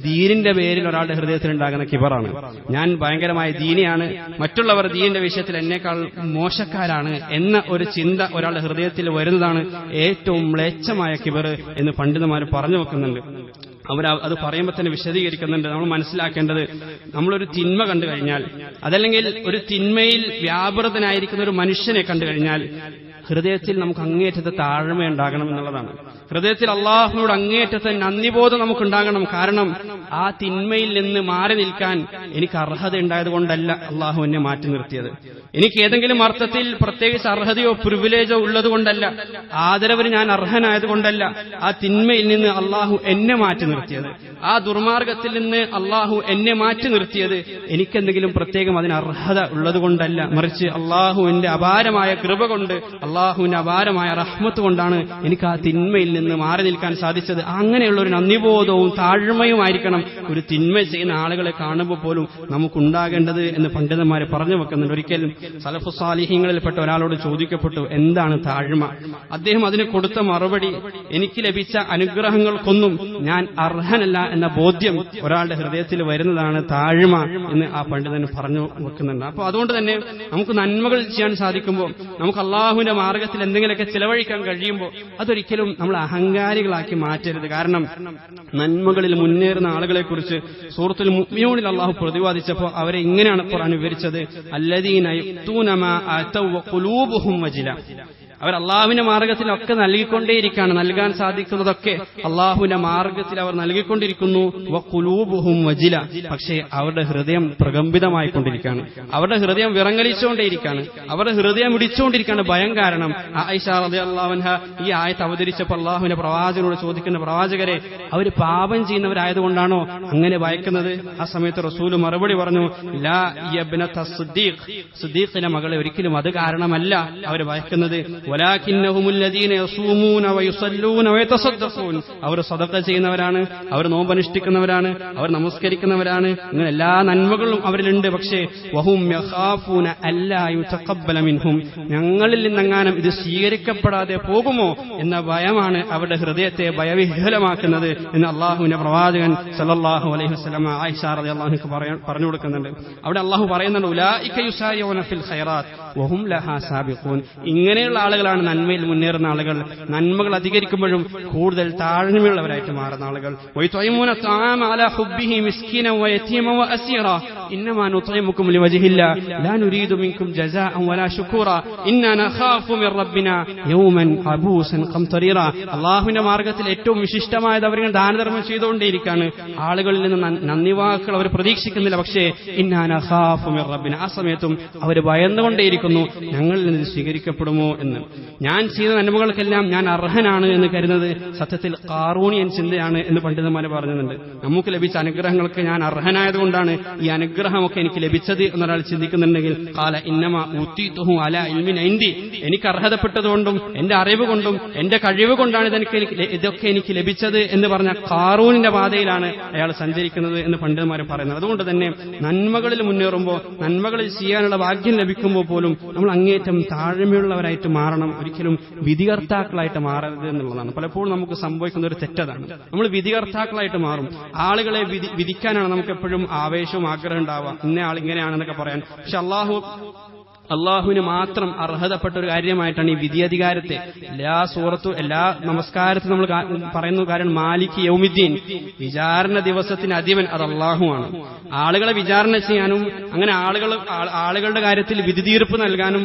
ദീനിന്റെ പേരിൽ ഒരാളുടെ ഹൃദയത്തിൽ ഉണ്ടാകുന്ന കിബറാണ്. ഞാൻ ഭയങ്കരമായ ദീനിയാണ്, മറ്റുള്ളവർ ദീനിന്റെ വിഷയത്തിൽ എന്നേക്കാൾ മോശക്കാരാണ് എന്ന ഒരു ചിന്ത ഒരാളുടെ ഹൃദയത്തിൽ വരുന്നതാണ് ഏറ്റവും മ്ലേച്ഛമായ കിബർ എന്ന് പണ്ഡിതന്മാർ പറഞ്ഞു വെക്കുന്നുണ്ട്. അത് പറയുമ്പോൾ തന്നെ വിശദീകരിക്കുന്നുണ്ട്. നമ്മൾ മനസ്സിലാക്കേണ്ടത്, നമ്മളൊരു തിന്മ കണ്ടു കഴിഞ്ഞാൽ, അതല്ലെങ്കിൽ ഒരു തിന്മയിൽ വ്യാപൃതനായിരിക്കുന്ന ഒരു മനുഷ്യനെ കണ്ടു കഴിഞ്ഞാൽ ഹൃദയത്തിൽ നമുക്ക് അങ്ങേയറ്റത്തെ താഴ്മ ഉണ്ടാകണം എന്നുള്ളതാണ്. ഹൃദയത്തിൽ അള്ളാഹുവിനോട് അങ്ങേയറ്റത്തെ നന്ദിബോധം നമുക്കുണ്ടാകണം. കാരണം ആ തിന്മയിൽ നിന്ന് മാറി നിൽക്കാൻ എനിക്ക് അർഹത ഉണ്ടായതുകൊണ്ടല്ല അള്ളാഹു എന്നെ മാറ്റി നിർത്തിയത്. എനിക്ക് ഏതെങ്കിലും അർത്ഥത്തിൽ പ്രത്യേകിച്ച് അർഹതയോ പ്രിവിലേജോ ഉള്ളതുകൊണ്ടല്ല, ആദരവിന് ഞാൻ അർഹനായതുകൊണ്ടല്ല ആ തിന്മയിൽ നിന്ന് അള്ളാഹു എന്നെ മാറ്റി നിർത്തിയത്. ആ ദുർമാർഗത്തിൽ നിന്ന് അള്ളാഹു എന്നെ മാറ്റി നിർത്തിയത് എനിക്കെന്തെങ്കിലും പ്രത്യേകം അതിന് അർഹത ഉള്ളതുകൊണ്ടല്ല, മറിച്ച് അള്ളാഹുവിന്റെ അപാരമായ കൃപ കൊണ്ട്, അള്ളാഹുവിന്റെ അപാരമായ റഹ്മത്ത് കൊണ്ടാണ് എനിക്ക് ആ തിന്മയിൽ നിന്ന് മാറി നിൽക്കാൻ സാധിച്ചത്. അങ്ങനെയുള്ള ഒരു നന്ദിബോധവും താഴ്മയുമായിരിക്കണം ഒരു തിന്മ ചെയ്യുന്ന ആളുകളെ കാണുമ്പോൾ പോലും നമുക്കുണ്ടാകേണ്ടത് എന്ന് പണ്ഡിതന്മാരെ പറഞ്ഞു വെക്കുന്നുണ്ട്. ഒരിക്കൽ സലഫു സാലിഹീങ്ങളിൽപ്പെട്ട ഒരാളോട് ചോദിക്കപ്പെട്ടു, എന്താണ് താഴ്മ? അദ്ദേഹം അതിന് കൊടുത്ത മറുപടി, എനിക്ക് ലഭിച്ച അനുഗ്രഹങ്ങൾക്കൊന്നും ഞാൻ അർഹനല്ല എന്ന ബോധ്യം ഒരാളുടെ ഹൃദയത്തിൽ വരുന്നതാണ് താഴ്മ എന്ന് ആ പണ്ഡിതൻ പറഞ്ഞു വെക്കുന്നുണ്ട്. അപ്പോൾ അതുകൊണ്ട് തന്നെ നമുക്ക് നന്മകൾ ചെയ്യാൻ സാധിക്കുമ്പോൾ, നമുക്ക് അള്ളാഹുവിന്റെ മാർഗത്തിൽ എന്തെങ്കിലുമൊക്കെ ചെലവഴിക്കാൻ കഴിയുമ്പോൾ അതൊരിക്കലും നമ്മൾ അഹങ്കാരികളാക്കി മാറ്റരുത്. കാരണം നന്മകളിൽ മുന്നേറുന്ന ആളുകളെ കുറിച്ച് സൂറത്തുൽ മുഅ്മിനൂനിൽ അള്ളാഹു പ്രതിപാദിച്ചപ്പോൾ അവരെ ഇങ്ങനെയാണ് ഖുർആൻ വിവരിച്ചത്, അല്ലദീന യുഅ്തൂന മാ ആതൗ വഖുലൂബുഹും വജില. അവർ അള്ളാഹുവിന്റെ മാർഗത്തിലൊക്കെ നൽകിക്കൊണ്ടേയിരിക്കുകയാണ്. നൽകാൻ സാധിക്കുന്നതൊക്കെ അള്ളാഹുവിന്റെ മാർഗത്തിൽ അവർ നൽകിക്കൊണ്ടിരിക്കുന്നു. വഖുലൂബുഹും വജില, പക്ഷേ അവരുടെ ഹൃദയം പ്രകമ്പിതമായിക്കൊണ്ടിരിക്കുകയാണ്. അവരുടെ ഹൃദയം വിറങ്ങലിച്ചുകൊണ്ടേയിരിക്കുകയാണ്. അവരുടെ ഹൃദയം ഇടിച്ചുകൊണ്ടിരിക്കുകയാണ് ഭയം കാരണം. ആയിഷ റളിയല്ലാഹു അൻഹ ഈ ആയത്ത് അവതരിച്ചപ്പോൾ അള്ളാഹുവിന്റെ പ്രവാചകനോട് ചോദിക്കുന്ന, പ്രവാചകരെ, അവർ പാപം ചെയ്യുന്നവരായതുകൊണ്ടാണോ അങ്ങനെ ഭയക്കുന്നത്? ആ സമയത്ത് റസൂൽ മറുപടി പറഞ്ഞു, ലാ യബ്നത സിദ്ദീഖ്, സിദ്ദീഖിന്റെ മകളെ, ഒരിക്കലും അത് കാരണമല്ല അവർ ഭയക്കുന്നത്. വലാകിന്നഹുമുല്ലദീന യസൂമൂന വയുസല്ലൂന വയതസദ്ദഖൂൻ, അവർ സദഖ ചെയ്യുന്നവരാണ്, അവർ നോമ്പനുഷ്ഠിക്കുന്നവരാണ്, അവർ നമസ്കരിക്കുന്നവരാണ്, ഇങ്ങനെ എല്ലാ നന്മകളും അവരിലുണ്ട്. പക്ഷേ വഹും യഖാഫൂന അല്ലാ യുതഖബ്ബല മിൻഹും, ഞങ്ങളിൽ നിന്നെങ്ങാനും ഇത് സ്വീകരിക്കപ്പെടാതെ പോകുമോ എന്ന ഭയമാണ് അവരുടെ ഹൃദയത്തെ ഭയവിഹ്വലമാക്കുന്നത് എന്ന് അള്ളാഹുവിന്റെ പ്രവാചകൻ സല്ലല്ലാഹു അലൈഹി വസല്ലം ആയിഷ റളിയല്ലാഹു അൻഹ പറഞ്ഞു കൊടുക്കുന്നുണ്ട്. അവിടെ അള്ളാഹു പറയുന്നുണ്ട്, ഉലൈക യുസാരിഊന ഫിൽ ഖൈറാത്ത് വഹും ലഹാ സാബിഖൂൻ. ഇങ്ങനെയുള്ള ആളുകളാണ് നന്മയിൽ മുന്നേറുന്ന ആളുകൾ. നന്മകൾ അധികരിക്കുമ്പോഴും കൂടുതൽ താഴ്മയുള്ളവരായിട്ട് മാറുന്ന ആളുകൾ. വയത്വയിമൂന തആമ അലാ ഹുബ്ബിഹി മിസ്കീനൻ വയതീമൻ വഅസീറ ഇന്നമാ നുത്ഇമുകും ലിവജ്ഹില്ലാഹ് ലാ നുരീദു മിൻകും ജസാഅൻ വലാ ശുകൂറ ഇന്നാ നഖാഫു മിർ റബ്ബിനാ യൗമൻ അബൂസൻ ഖംതരീറ. അല്ലാഹുവിന്റെ മാർഗ്ഗത്തിൽ ഏറ്റവും വിശിഷ്ടമായത് അവർ ദാനധർമ്മം ചെയ്തുകൊണ്ടേയിരിക്കുകയാണ്. ആളുകളിൽ നിന്ന് നന്ദി വാക്കുകൾ അവർ പ്രതീക്ഷിക്കുന്നില്ല. പക്ഷേ ഇന്നാ നഖാഫു മിർ റബ്ബിനാ, ആ സമയത്തും അവർ ഭയന്നുകൊണ്ടേയിരിക്കുന്നു ഞങ്ങളിൽ നിന്ന് സ്വീകരിക്കപ്പെടുമോ എന്ന്. ഞാൻ ചെയ്ത നന്മകൾക്കെല്ലാം ഞാൻ അർഹനാണ് എന്ന് കരുതുന്നത് സത്യത്തിൽ ഖാറൂനിയൻ ചിന്തയാണ് എന്ന് പണ്ഡിതന്മാർ പറഞ്ഞിട്ടുണ്ട്. നമുക്ക് ലഭിച്ച അനുഗ്രഹങ്ങൾക്ക് ഞാൻ അർഹനായതുകൊണ്ടാണ് ഈ അനുഗ്രഹമൊക്കെ എനിക്ക് ലഭിച്ചത് എന്നൊരാൾ ചിന്തിക്കുന്നുണ്ടെങ്കിൽ, ഖാല ഇന്നമാ ഊതീതുഹു അലാ ഇൽമിൻ ഇൻദി, എനിക്ക് അർഹതപ്പെട്ടതുകൊണ്ടും എന്റെ അറിവ് കൊണ്ടും എന്റെ കഴിവ് കൊണ്ടാണ് ഇതൊക്കെ എനിക്ക് ലഭിച്ചത് എന്ന് പറഞ്ഞ ഖാറൂനിന്റെ പാതയിലാണ് അയാൾ സഞ്ചരിക്കുന്നത് എന്ന് പണ്ഡിതന്മാർ പറയുന്നത്. അതുകൊണ്ട് തന്നെ നന്മകളിൽ മുന്നേറുമ്പോൾ, നന്മകളിൽ ചെയ്യാനുള്ള ഭാഗ്യം ലഭിക്കുമ്പോൾ പോലും നമ്മൾ അങ്ങേറ്റം താഴ്മയുള്ളവരായിട്ട് മാറണം. ഒരിക്കലും വിധികർത്താക്കളായിട്ട് മാറരുത് എന്നുള്ളതാണ്. പലപ്പോഴും നമുക്ക് സംഭവിക്കുന്ന ഒരു തെറ്റതാണ്. നമ്മൾ വിധികർത്താക്കളായിട്ട് മാറും. ആളുകളെ വിധിക്കാനാണ് നമുക്ക് എപ്പോഴും ആവേശവും ആഗ്രഹം ഉണ്ടാവുക, ഇന്ന ആൾ ഇങ്ങനെയാണെന്നൊക്കെ പറയാൻ. പക്ഷെ അള്ളാഹുവിന് മാത്രം അർഹതപ്പെട്ട ഒരു കാര്യമായിട്ടാണ് ഈ വിധിയധികാരത്തെ എല്ലാ നമസ്കാരത്തിൽ നമ്മൾ പറയുന്ന കാര്യം മാലിക് യൗമിദ്ദീൻ, വിചാരണ ദിവസത്തിന് അധിപൻ അത് അള്ളാഹുവാണ്. ആളുകളെ വിചാരണ ചെയ്യാനും അങ്ങനെ ആളുകളുടെ കാര്യത്തിൽ വിധി തീർപ്പ് നൽകാനും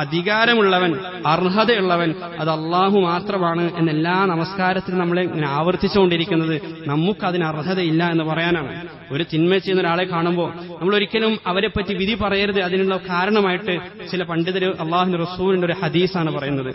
അധികാരമുള്ളവൻ, അർഹതയുള്ളവൻ അത് അള്ളാഹു മാത്രമാണ് എന്നെല്ലാ നമസ്കാരത്തിലും നമ്മളെ ഇങ്ങനെ ആവർത്തിച്ചുകൊണ്ടിരിക്കുന്നത് നമുക്കതിന് അർഹതയില്ല എന്ന് പറയാനാണ്. ഒരു തിന്മ ചെയ്യുന്ന ഒരാളെ കാണുമ്പോൾ നമ്മൾ ഒരിക്കലും അവരെപ്പറ്റി വിധി പറയരുത്. അതിനുള്ള കാരണമായിട്ട് ചില പണ്ഡിതര് അള്ളാഹുവിന്റെ റസൂലിന്റെ ഒരു ഹദീസാണ് പറയുന്നത്.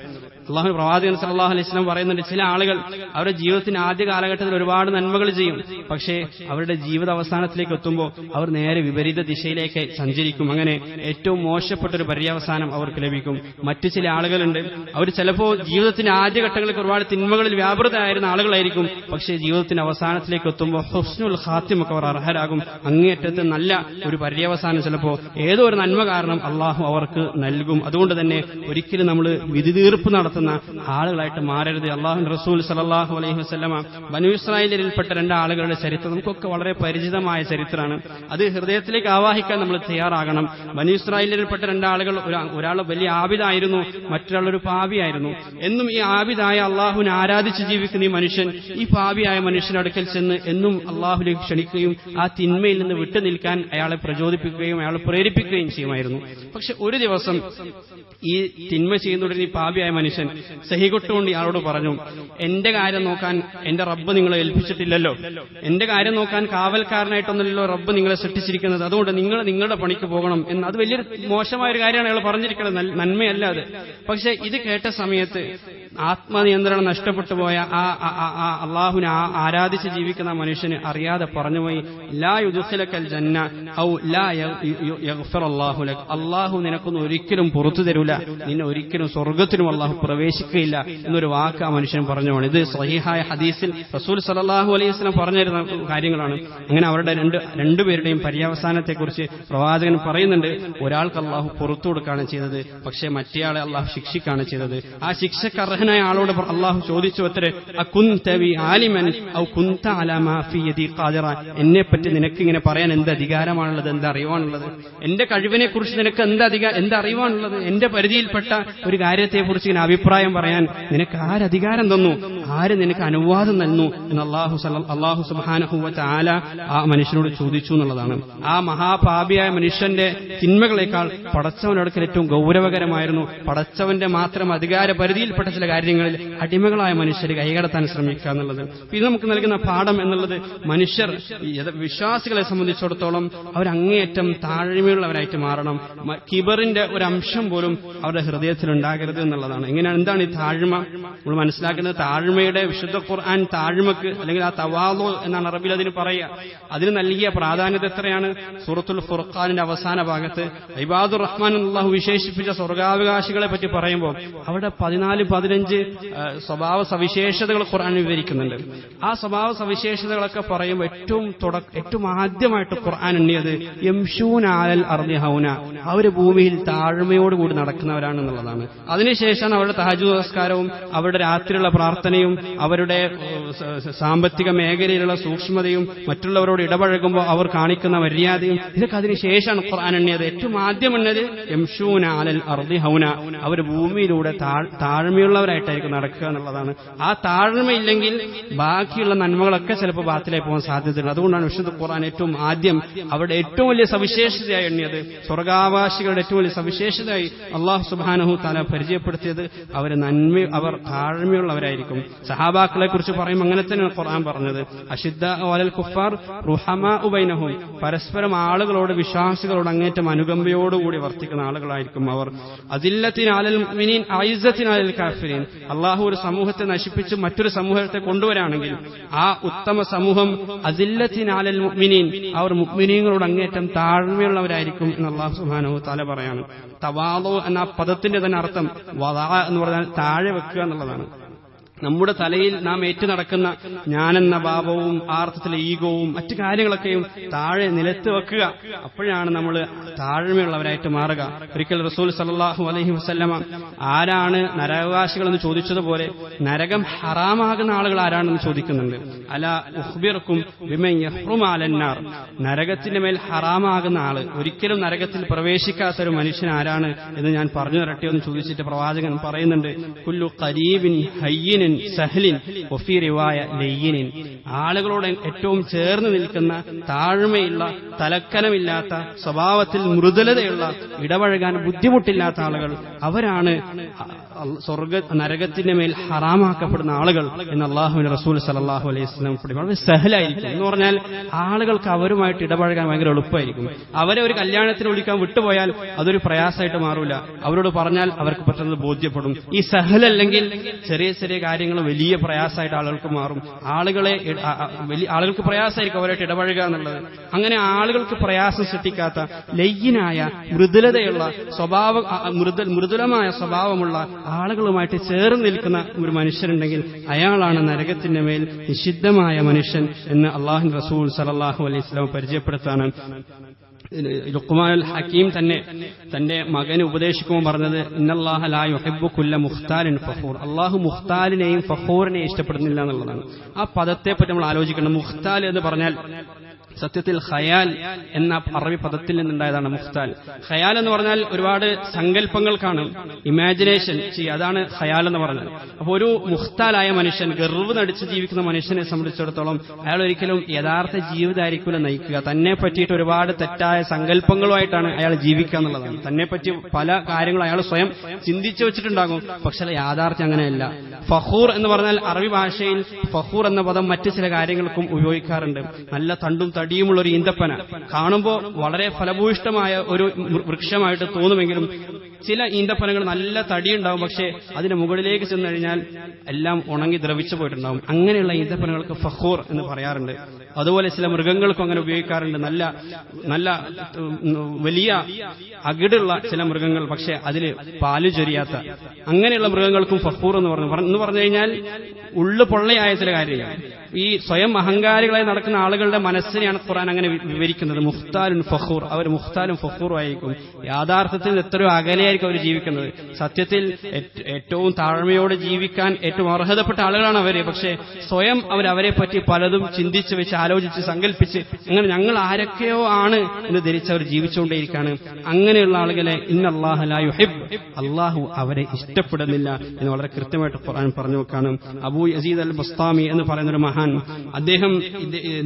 അള്ളാഹു പ്രവാചകൻ സല്ലല്ലാഹു അലൈഹി വസല്ലം പറയുന്നുണ്ട്, ചില ആളുകൾ അവരുടെ ജീവിതത്തിന്റെ ആദ്യ കാലഘട്ടത്തിൽ ഒരുപാട് നന്മകൾ ചെയ്യും. പക്ഷേ അവരുടെ ജീവിത അവസാനത്തിലേക്ക് എത്തുമ്പോൾ അവർ നേരെ വിപരീത ദിശയിലേക്ക് സഞ്ചരിക്കും. അങ്ങനെ ഏറ്റവും മോശപ്പെട്ടൊരു പര്യവസാനം അവർക്ക് ലഭിക്കും. മറ്റു ചില ആളുകളുണ്ട്, അവർ ചിലപ്പോൾ ജീവിതത്തിന്റെ ആദ്യഘട്ടങ്ങളിൽ ഒരുപാട് തിന്മകളിൽ വ്യാപൃതരായിരുന്ന ആളുകളായിരിക്കും. പക്ഷേ ജീവിതത്തിന്റെ അവസാനത്തിലേക്ക് എത്തുമ്പോൾ ഹുസ്നുൽ ഖാത്തിമക്ക് അവർ അർഹരാകും. അങ്ങേയറ്റത്ത് നല്ല ഒരു പര്യവസാനം ചിലപ്പോൾ ഏതോ ഒരു നന്മ കാരണം അള്ളാഹു അവർക്ക് നൽകും. അതുകൊണ്ട് തന്നെ ഒരിക്കലും നമ്മൾ വിധി തീർപ്പ് നടത്തുന്ന ആളുകളായിട്ട് മാറരുത്. അള്ളാഹുവിന്റെ റസൂൽ സല്ലല്ലാഹു അലൈഹി വസല്ലമ ബനൂ ഇസ്രായേലിൽപ്പെട്ട 2 ആളുകളുടെ ചരിത്രം നമുക്കൊക്കെ വളരെ പരിചിതമായ ചരിത്രമാണ്. അത് ഹൃദയത്തിലേക്ക് ആവാഹിക്കാൻ നമ്മൾ തയ്യാറാകണം. ബനൂ ഇസ്രായേലിൽപ്പെട്ട 2 ആളുകൾ, ഒരാൾ വലിയ ആബിദായിരുന്നു, മറ്റൊരാൾ ഒരു പാപിയായിരുന്നു. എന്നും ഈ ആബിദായ അള്ളാഹുവിനെ ആരാധിച്ച് ജീവിക്കുന്ന ഈ മനുഷ്യൻ ഈ പാപിയായ മനുഷ്യന്റെ അടുക്കൽ ചെന്ന് എന്നും അള്ളാഹുലേക്ക് ക്ഷണിക്കുകയും ആ തിന്മയിൽ നിന്ന് വിട്ടു നിൽക്കാൻ അയാളെ പ്രചോദിപ്പിക്കുകയും അയാളെ പ്രേരിപ്പിക്കുകയും ചെയ്യുമായിരുന്നു. പക്ഷെ പക്ഷെ ഒരു ദിവസം ഈ തിന്മ ചെയ്യുന്നതിന് ഈ പാപിയായ മനുഷ്യൻ സഹികൊട്ടുകൊണ്ട് ഇയാളോട് പറഞ്ഞു, എന്റെ കാര്യം നോക്കാൻ എന്റെ റബ്ബ് നിങ്ങളെ ഏൽപ്പിച്ചിട്ടില്ലല്ലോ, എന്റെ കാര്യം നോക്കാൻ കാവൽക്കാരനായിട്ടൊന്നുമല്ലോ റബ്ബ് നിങ്ങളെ സൃഷ്ടിച്ചിരിക്കുന്നത്, അതുകൊണ്ട് നിങ്ങൾ നിങ്ങളുടെ പണിക്ക് പോകണം എന്ന്. അത് വലിയൊരു മോശമായ ഒരു കാര്യമാണ് അയാൾ പറഞ്ഞിരിക്കുന്നത്, നന്മയല്ല അത്. പക്ഷെ ഇത് കേട്ട സമയത്ത് ആത്മനിയന്ത്രണം നഷ്ടപ്പെട്ടു പോയ ആ അള്ളാഹുവിനെ ആരാധിച്ച് ജീവിക്കുന്ന മനുഷ്യന് അറിയാതെ പറഞ്ഞുപോയി, ലാ യുദ്ഖിലക്കൽ ജന്ന ഔ ലാ യഗ്ഫിർ അല്ലാഹു ലക, അള്ളാഹു നിനക്കൊന്നും ഒരിക്കലും പുറത്തു തരൂല, നിന്നെ ഒരിക്കലും സ്വർഗ്ഗത്തിലും അള്ളാഹു പ്രവേശിക്കുകയില്ല എന്നൊരു വാക്ക് ആ മനുഷ്യൻ പറഞ്ഞുപോണ്. ഇത് സ്വഹീഹായ ഹദീസിൽ റസൂൽ സല്ലല്ലാഹു അലൈഹി വസല്ലം പറഞ്ഞിരുന്ന കാര്യങ്ങളാണ്. അങ്ങനെ അവരുടെ രണ്ടുപേരുടെയും പര്യവസാനത്തെക്കുറിച്ച് പ്രവാചകൻ പറയുന്നുണ്ട്. ഒരാൾക്ക് അള്ളാഹു പുറത്തു കൊടുക്കുകയാണ് ചെയ്തത്, പക്ഷേ മറ്റേയാളെ അള്ളാഹു ശിക്ഷിക്കുകയാണ് ചെയ്തത്. ആ ശിക്ഷക്ക് അർഹനായ ആളോട് അള്ളാഹു ചോദിച്ചു അത്രേ, അകുൻതവി ആലിമൻ ഔ കുൻത അലാ മാ ഫീ യദി ഖാദിറ, എന്നെപ്പറ്റി നിനക്ക് ഇങ്ങനെ പറയാൻ എന്ത് അധികാരമാണുള്ളത്, എന്ത് അറിവാണുള്ളത്? എന്റെ കഴിവിനെ കുറിച്ച് നിനക്ക് എന്ത് അറിവാണുള്ളത്? എന്റെ പരിധിയിൽപ്പെട്ട ഒരു കാര്യത്തെക്കുറിച്ച് ഇങ്ങനെ അഭിപ്രായം പറയാൻ നിനക്ക് ആരധികാരം തന്നു, ആര് നിനക്ക് അനുവാദം തന്നു എന്ന് അള്ളാഹു സുബ്ഹാനഹു വ തആല ആ മനുഷ്യനോട് ചോദിച്ചു എന്നുള്ളതാണ്. ആ മഹാപാപിയായ മനുഷ്യന്റെ തിന്മകളെക്കാൾ പടച്ചവന്റെ അടുക്കൽ ഏറ്റവും ഗൗരവകരമായിരുന്നു പടച്ചവന്റെ മാത്രം അധികാര പരിധിയിൽപ്പെട്ട ചില കാര്യങ്ങളിൽ അടിമകളായ മനുഷ്യർ കൈകടത്താൻ ശ്രമിക്കുക എന്നുള്ളത്. ഇത് നമുക്ക് നൽകുന്ന പാഠം എന്നുള്ളത്, മനുഷ്യർ വിശ്വാസികളെ സംബന്ധിച്ചിടത്തോളം അവരങ്ങേയറ്റം താഴ്മയുള്ളവരായിട്ട് മാറണം. കിബറിന്റെ ഒരു അംശം പോലും അവരുടെ ഹൃദയത്തിൽ ഉണ്ടാകരുത് എന്നുള്ളതാണ്. എന്താണ് ഈ താഴ്മ? നമ്മൾ മനസ്സിലാക്കുന്നത്, താഴ്മയുടെ വിശുദ്ധ ഖുർആൻ താഴ്മക്ക് അല്ലെങ്കിൽ ആ തവാളു എന്നാണ് അറബിൽ അതിന് പറയുക. അതിന് നൽകിയ പ്രാധാന്യത എത്രയാണ്? സൂറത്തുൽ ഫുർഖാനിന്റെ അവസാന ഭാഗത്ത് ഇബാദുർ റഹ്മാൻ അല്ലാഹു വിശേഷിപ്പിച്ച സ്വർഗാവകാശികളെ പറ്റി പറയുമ്പോൾ അവിടെ 14-15 സ്വഭാവ സവിശേഷതകൾ ഖുർആൻ വിവരിക്കുന്നുണ്ട്. ആ സ്വഭാവ സവിശേഷതകളൊക്കെ പറയുമ്പോൾ ഏറ്റവും ആദ്യമായിട്ട് ഖുർആൻ എണ്ണിയത് യംശൂന അലൽ അർദി ഹൗന, അവര് ഭൂമിയിൽ താഴ്മയോടുകൂടി നടക്കുന്നവരാണെന്നുള്ളതാണ്. അതിനുശേഷമാണ് അവരുടെ തഹജ്ജുദ് നമസ്കാരവും അവരുടെ രാത്രിയുള്ള പ്രാർത്ഥനയും അവരുടെ സാമ്പത്തിക മേഖലയിലുള്ള സൂക്ഷ്മതയും മറ്റുള്ളവരോട് ഇടപഴകുമ്പോൾ അവർ കാണിക്കുന്ന മര്യാദയും ഇതൊക്കെ അതിനുശേഷമാണ് ഖുർആൻ എണ്ണിയത്. ഏറ്റവും ആദ്യം എണ്ണത് യംശൂന അലൽ അർദി ഹൗന, അവർ ഭൂമിയിലൂടെ താഴ്മയുള്ളവരായിട്ടായിരിക്കും നടക്കുക എന്നുള്ളതാണ്. ആ താഴ്മയില്ലെങ്കിൽ ബാക്കിയുള്ള നന്മകളൊക്കെ ചിലപ്പോൾ ബാത്തിലായി പോകാൻ സാധ്യതയുണ്ട്. അതുകൊണ്ടാണ് വിശുദ്ധ ഖുർആൻ ഏറ്റവും ആദ്യം അവരുടെ ഏറ്റവും വലിയ സവിശേഷതയായി എണ്ണിയത്. സ്വർഗാവാസികളുടെ ഏറ്റവും വലിയ സവിശേഷതയായി അല്ലാഹു സുബ്ഹാനഹു തആല പരിചയപ്പെടുത്തിയത് അവർ താഴ്മയുള്ളവരായിരിക്കും. സഹാബാക്കളെ കുറിച്ച് പറയുമ്പോൾ അങ്ങനെ തന്നെയാണ് ഖുർആൻ പറഞ്ഞത്. അശിദ്ദാഉ അലൽ കുഫാർ റുഹമാഉ ബൈനഹും, പരസ്പരം ആളുകളോട് വിശ്വാസികളോട് അങ്ങേറ്റം അനുകമ്പയോടുകൂടി വർത്തിക്കുന്ന ആളുകളായിരിക്കും അവർ. അദില്ലത്തിൻ അലൽ മുഅ്മിനീൻ അഇസ്സത്തിൻ അലൽ കാഫിരീൻ, അല്ലാഹു ഒരു സമൂഹത്തെ നശിപ്പിച്ച് മറ്റൊരു സമൂഹത്തെ കൊണ്ടുവരാണെങ്കിൽ ആ ഉത്തമ സമൂഹം അദില്ലത്തിൻ അലൽ മുഅ്മിനീൻ, അവർ മുഅ്മിനീങ്ങളോട് അങ്ങേറ്റം താഴ്മയുള്ളവരായിരിക്കും എന്ന് അല്ലാഹു സുബ്ഹാനഹു വ തആല പറയാണ്. തവാളു എന്ന പദത്തിന്റെ തന്നെ അർത്ഥം വദഅ എന്ന് പറഞ്ഞാൽ താഴെ വെക്കുക എന്നുള്ളതാണ്. നമ്മുടെ തലയിൽ നാം ഏറ്റു നടക്കുന്ന ഞാനെന്ന ഭാവവും ആർത്ഥത്തിലെ ഈഗോവും മറ്റു കാര്യങ്ങളൊക്കെയും താഴെ നിലത്ത് വെക്കുക. അപ്പോഴാണ് നമ്മൾ താഴ്മയുള്ളവരായിട്ട് മാറുക. ഒരിക്കൽ റസൂൽ സല്ലല്ലാഹു അലൈഹി വസല്ലമ ആരാണ് നരകാവകാശികളെന്ന് ചോദിച്ചതുപോലെ നരകം ഹറാമാകുന്ന ആളുകൾ ആരാണെന്ന് ചോദിക്കുന്നുണ്ട്. അലാ ഉഖ്ബിറുക്കും ബിമൻ യഹ്റുമു അലന്നാർ, നരകത്തിന്റെ മേൽ ഹറാമാകുന്ന ആള്, ഒരിക്കലും നരകത്തിൽ പ്രവേശിക്കാത്തൊരു മനുഷ്യൻ ആരാണ് എന്ന് ഞാൻ പറഞ്ഞു തരട്ടെയോ എന്ന് ചോദിച്ചിട്ട് പ്രവാചകൻ പറയുന്നുണ്ട്, കുല്ലു ഖരീബിൻ ഹയ്യിൻ സഹ്ലിൻ വഫീ റിവായ ലയ്യിനിൻ, ആളുകളോട് ഏറ്റവും ചേർന്ന് നിൽക്കുന്ന താഴ്മയുള്ള തലക്കനമില്ലാത്ത സ്വഭാവത്തിൽ മൃദുലതയുള്ള ഇടപഴകാൻ ബുദ്ധിമുട്ടില്ലാത്ത ആളുകൾ, അവരാണ് നരകത്തിന്റെ മേൽ ഹറാമാക്കപ്പെടുന്ന ആളുകൾ എന്ന് അല്ലാഹുവിന്റെ റസൂൽ സല്ലല്ലാഹു അലൈഹി വസല്ലം പഠിപ്പിച്ചു. സഹലായിരിക്കും എന്ന് പറഞ്ഞാൽ ആളുകൾക്ക് അവരുമായിട്ട് ഇടപഴകാൻ ഭയങ്കര എളുപ്പമായിരിക്കും. അവരെ ഒരു കല്യാണത്തിന് വിളിക്കാൻ വിട്ടുപോയാൽ അതൊരു പ്രയാസമായിട്ട് മാറൂല. അവരോട് പറഞ്ഞാൽ അവർക്ക് പെട്ടെന്ന് ബോധ്യപ്പെടും. ഈ സഹലല്ലെങ്കിൽ ചെറിയ ചെറിയ കാര്യങ്ങൾ വലിയ പ്രയാസമായിട്ട് ആളുകൾക്ക് മാറും. ആളുകൾക്ക് പ്രയാസമായിരിക്കും അവരായിട്ട് ഇടപഴകുക എന്നുള്ളത്. അങ്ങനെ ആളുകൾക്ക് പ്രയാസം സൃഷ്ടിക്കാത്ത ലയ്യനായ മൃദുലതയുള്ള മൃദുലമായ സ്വഭാവമുള്ള ആളുകളുമായിട്ട് ചേർന്ന് നിൽക്കുന്ന ഒരു മനുഷ്യനുണ്ടെങ്കിൽ അയാളാണ് നരകത്തിന്റെ മേൽ നിഷിദ്ധമായ മനുഷ്യൻ എന്ന് അല്ലാഹുവിന്റെ റസൂൽ സല്ലല്ലാഹു അലൈഹി വസല്ലം പരിചയപ്പെടുത്താണ്. ലുഖ്മാനുൽ ഹക്കീം തന്നെ തന്റെ മകന് ഉപദേശിക്കുമ്പോൾ പറഞ്ഞത്, ഇന്നല്ലാഹ ലാ യുഹിബ്ബു കുല്ല മുഖ്താലിൻ ഫഖൂർ, അല്ലാഹു മുഖ്താലിനെയും ഫഖൂറിനെയും ഇഷ്ടപ്പെടുന്നില്ല എന്നുള്ളതാണ്. ആ പദത്തെ പറ്റി നമ്മൾ ആലോചിക്കണം. മുഖ്താൽ എന്ന് പറഞ്ഞാൽ സത്യത്തിൽ ഖയാൽ എന്ന അറബി പദത്തിൽ നിന്നുണ്ടായതാണ് മുഖ്താൽ. ഖയാൽ എന്ന് പറഞ്ഞാൽ ഒരുപാട് സങ്കല്പങ്ങൾ കാണും, ഇമാജിനേഷൻ ചെയ്യുക, അതാണ് ഖയാൽ എന്ന് പറഞ്ഞത്. അപ്പോൾ ഒരു മുഖ്താലായ മനുഷ്യൻ, ഗർവ് നടിച്ച് ജീവിക്കുന്ന മനുഷ്യനെ സംബന്ധിച്ചിടത്തോളം അയാൾ ഒരിക്കലും യഥാർത്ഥ ജീവിതമായിരിക്കില്ല നയിക്കുക. തന്നെ പറ്റിയിട്ട് ഒരുപാട് തെറ്റായ സങ്കല്പങ്ങളുമായിട്ടാണ് അയാൾ ജീവിക്കുക എന്നുള്ളതാണ്. തന്നെ പറ്റി പല കാര്യങ്ങളും അയാൾ സ്വയം ചിന്തിച്ചു വെച്ചിട്ടുണ്ടാകും, പക്ഷേ യാഥാർത്ഥ്യം അങ്ങനെയല്ല. ഫഖൂർ എന്ന് പറഞ്ഞാൽ അറബി ഭാഷയിൽ ഫഖൂർ എന്ന പദം മറ്റു ചില കാര്യങ്ങൾക്കും ഉപയോഗിക്കാറുണ്ട്. നല്ല തണ്ടും തടിയുമുള്ള ഒരു ഈന്തപ്പന കാണുമ്പോൾ വളരെ ഫലഭൂയിഷ്ടമായ ഒരു വൃക്ഷമായിട്ട് തോന്നുമെങ്കിലും ചില ഈന്തപ്പനകൾ നല്ല തടിയുണ്ടാവും, പക്ഷേ അതിന് മുകളിലേക്ക് ചെന്ന് കഴിഞ്ഞാൽ എല്ലാം ഉണങ്ങി ദ്രവിച്ചു പോയിട്ടുണ്ടാവും. അങ്ങനെയുള്ള ഈന്തപ്പനകൾക്ക് ഫഖൂർ എന്ന് പറയാറുണ്ട്. അതുപോലെ ചില മൃഗങ്ങൾക്കും അങ്ങനെ ഉപയോഗിക്കാറുണ്ട്. നല്ല നല്ല വലിയ അകിടുള്ള ചില മൃഗങ്ങൾ, പക്ഷെ അതിൽ പാല് ചൊരിയാത്ത അങ്ങനെയുള്ള മൃഗങ്ങൾക്കും ഫഖൂർ എന്ന് പറഞ്ഞു കഴിഞ്ഞാൽ ഉള്ളു പൊള്ളയായ ചില കാര്യങ്ങൾ. ഈ സ്വയം അഹങ്കാരികളായി നടക്കുന്ന ആളുകളുടെ മനസ്സിനെയാണ് ഖുർആൻ അങ്ങനെ വിവരിക്കുന്നത്. മുഖ്താലുൻ ഫഖൂർ, അവർ മുഖ്താലും ഫഖൂറും ആയിരിക്കും. യാഥാർത്ഥത്തിൽ എത്രയോ അകലെയായിരിക്കും അവർ ജീവിക്കുന്നത്. സത്യത്തിൽ ഏറ്റവും താഴ്മയോടെ ജീവിക്കാൻ ഏറ്റവും അർഹതപ്പെട്ട ആളുകളാണ് അവര്. പക്ഷേ സ്വയം അവരെ പറ്റി പലതും ചിന്തിച്ച് വെച്ച് ആലോചിച്ച് സങ്കല്പിച്ച് അങ്ങനെ ഞങ്ങൾ ആരൊക്കെയോ ആണ് എന്ന് ധരിച്ചവർ ജീവിച്ചുകൊണ്ടേയിരിക്കുകയാണ്. അങ്ങനെയുള്ള ആളുകളെ ഇന്നല്ലാഹ ലാ യുഹിബ്, അള്ളാഹു അവരെ ഇഷ്ടപ്പെടുന്നില്ല എന്ന് വളരെ കൃത്യമായിട്ട് ഖുർആൻ പറഞ്ഞു വെക്കാണ്. അബൂ യസീദ് അൽ ബസ്താമി എന്ന് പറയുന്നൊരു മഹാൻ, അദ്ദേഹം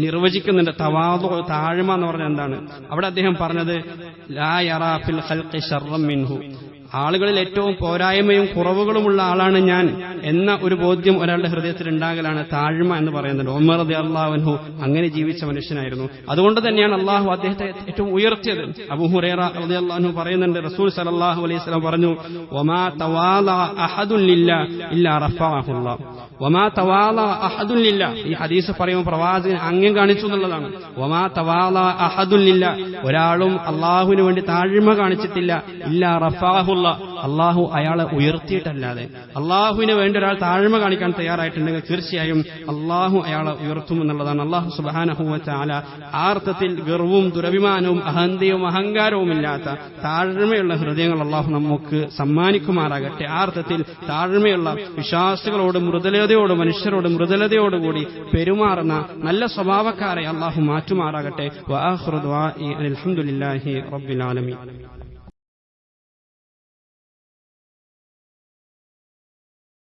നിർവചിക്കുന്നുണ്ട് തവാദു, താഴ്മ എന്ന് പറഞ്ഞാൽ എന്താണ്. അവിടെ അദ്ദേഹം പറഞ്ഞത് ലാ യറാ ഫിൽ ഖൽഖി ശർറൻ മിൻഹു, ആളുകളിൽ ഏറ്റവും പോരായ്മയും കുറവുകളുമുള്ള ആളാണ് ഞാൻ എന്ന ഒരു ബോധ്യം ഒരാളുടെ ഹൃദയത്തിൽ ഉണ്ടാകലാണ് താഴ്മ എന്ന് പറയുന്നത്. ഉമർ റളിയല്ലാഹു അൻഹു അങ്ങനെ ജീവിച്ച മനുഷ്യനായിരുന്നു. അതുകൊണ്ട് തന്നെയാണ് അള്ളാഹു അദ്ദേഹത്തെ ഏറ്റവും ഉയർത്തിയത്. അബൂ ഹുറൈറ റളിയല്ലാഹു അൻഹു പറയുന്നുണ്ട്, റസൂൽ സല്ലല്ലാഹു അലൈഹി വസല്ലം പറഞ്ഞു, വമാ തവാദഅ അഹദുൻ ലില്ലാഹി ഇല്ലാ റഫഅഹുല്ലാഹ്. വമാ തവാദഅ അഹദുൻ ലില്ലാഹ്, ഈ ഹദീസ് പറയുമ്പോൾ പ്രവാചകൻ അംഗം കാണിച്ചു എന്നുള്ളതാണ്. വമാ തവാദഅ അഹദുൻ ലില്ലാഹ്, ഒരാളും അള്ളാഹുവിന് വേണ്ടി താഴ്മ കാണിച്ചിട്ടില്ല, ഇല്ലാ റഫഅഹുല്ലാഹ്, അള്ളാഹു അയാളെ ഉയർത്തിയിട്ടല്ലാതെ. അള്ളാഹുവിന് വേണ്ടി ഒരാൾ താഴ്മ കാണിക്കാൻ തയ്യാറായിട്ടുണ്ടെങ്കിൽ തീർച്ചയായും അള്ളാഹു അയാളെ ഉയർത്തും എന്നുള്ളതാണ്. അള്ളാഹു സുബ്ഹാനഹു വ തആല ആ അർത്ഥത്തിൽ ഗർവവും ദുരഭിമാനവും അഹന്തയും അഹങ്കാരവും ഇല്ലാത്ത താഴ്മയുള്ള ഹൃദയങ്ങൾ അള്ളാഹു നമുക്ക് സമ്മാനിക്കുമാറാകട്ടെ. ആ അർത്ഥത്തിൽ താഴ്മയുള്ള വിശ്വാസികളോട് മൃദുലതയോട്, മനുഷ്യരോട് മൃദുലതയോടുകൂടി പെരുമാറുന്ന നല്ല സ്വഭാവക്കാരെ അള്ളാഹു മാറ്റുമാറാകട്ടെ. വആഖിറു ദുആഇ അൽഹംദുലില്ലാഹി റബ്ബിൽ ആലമീൻ.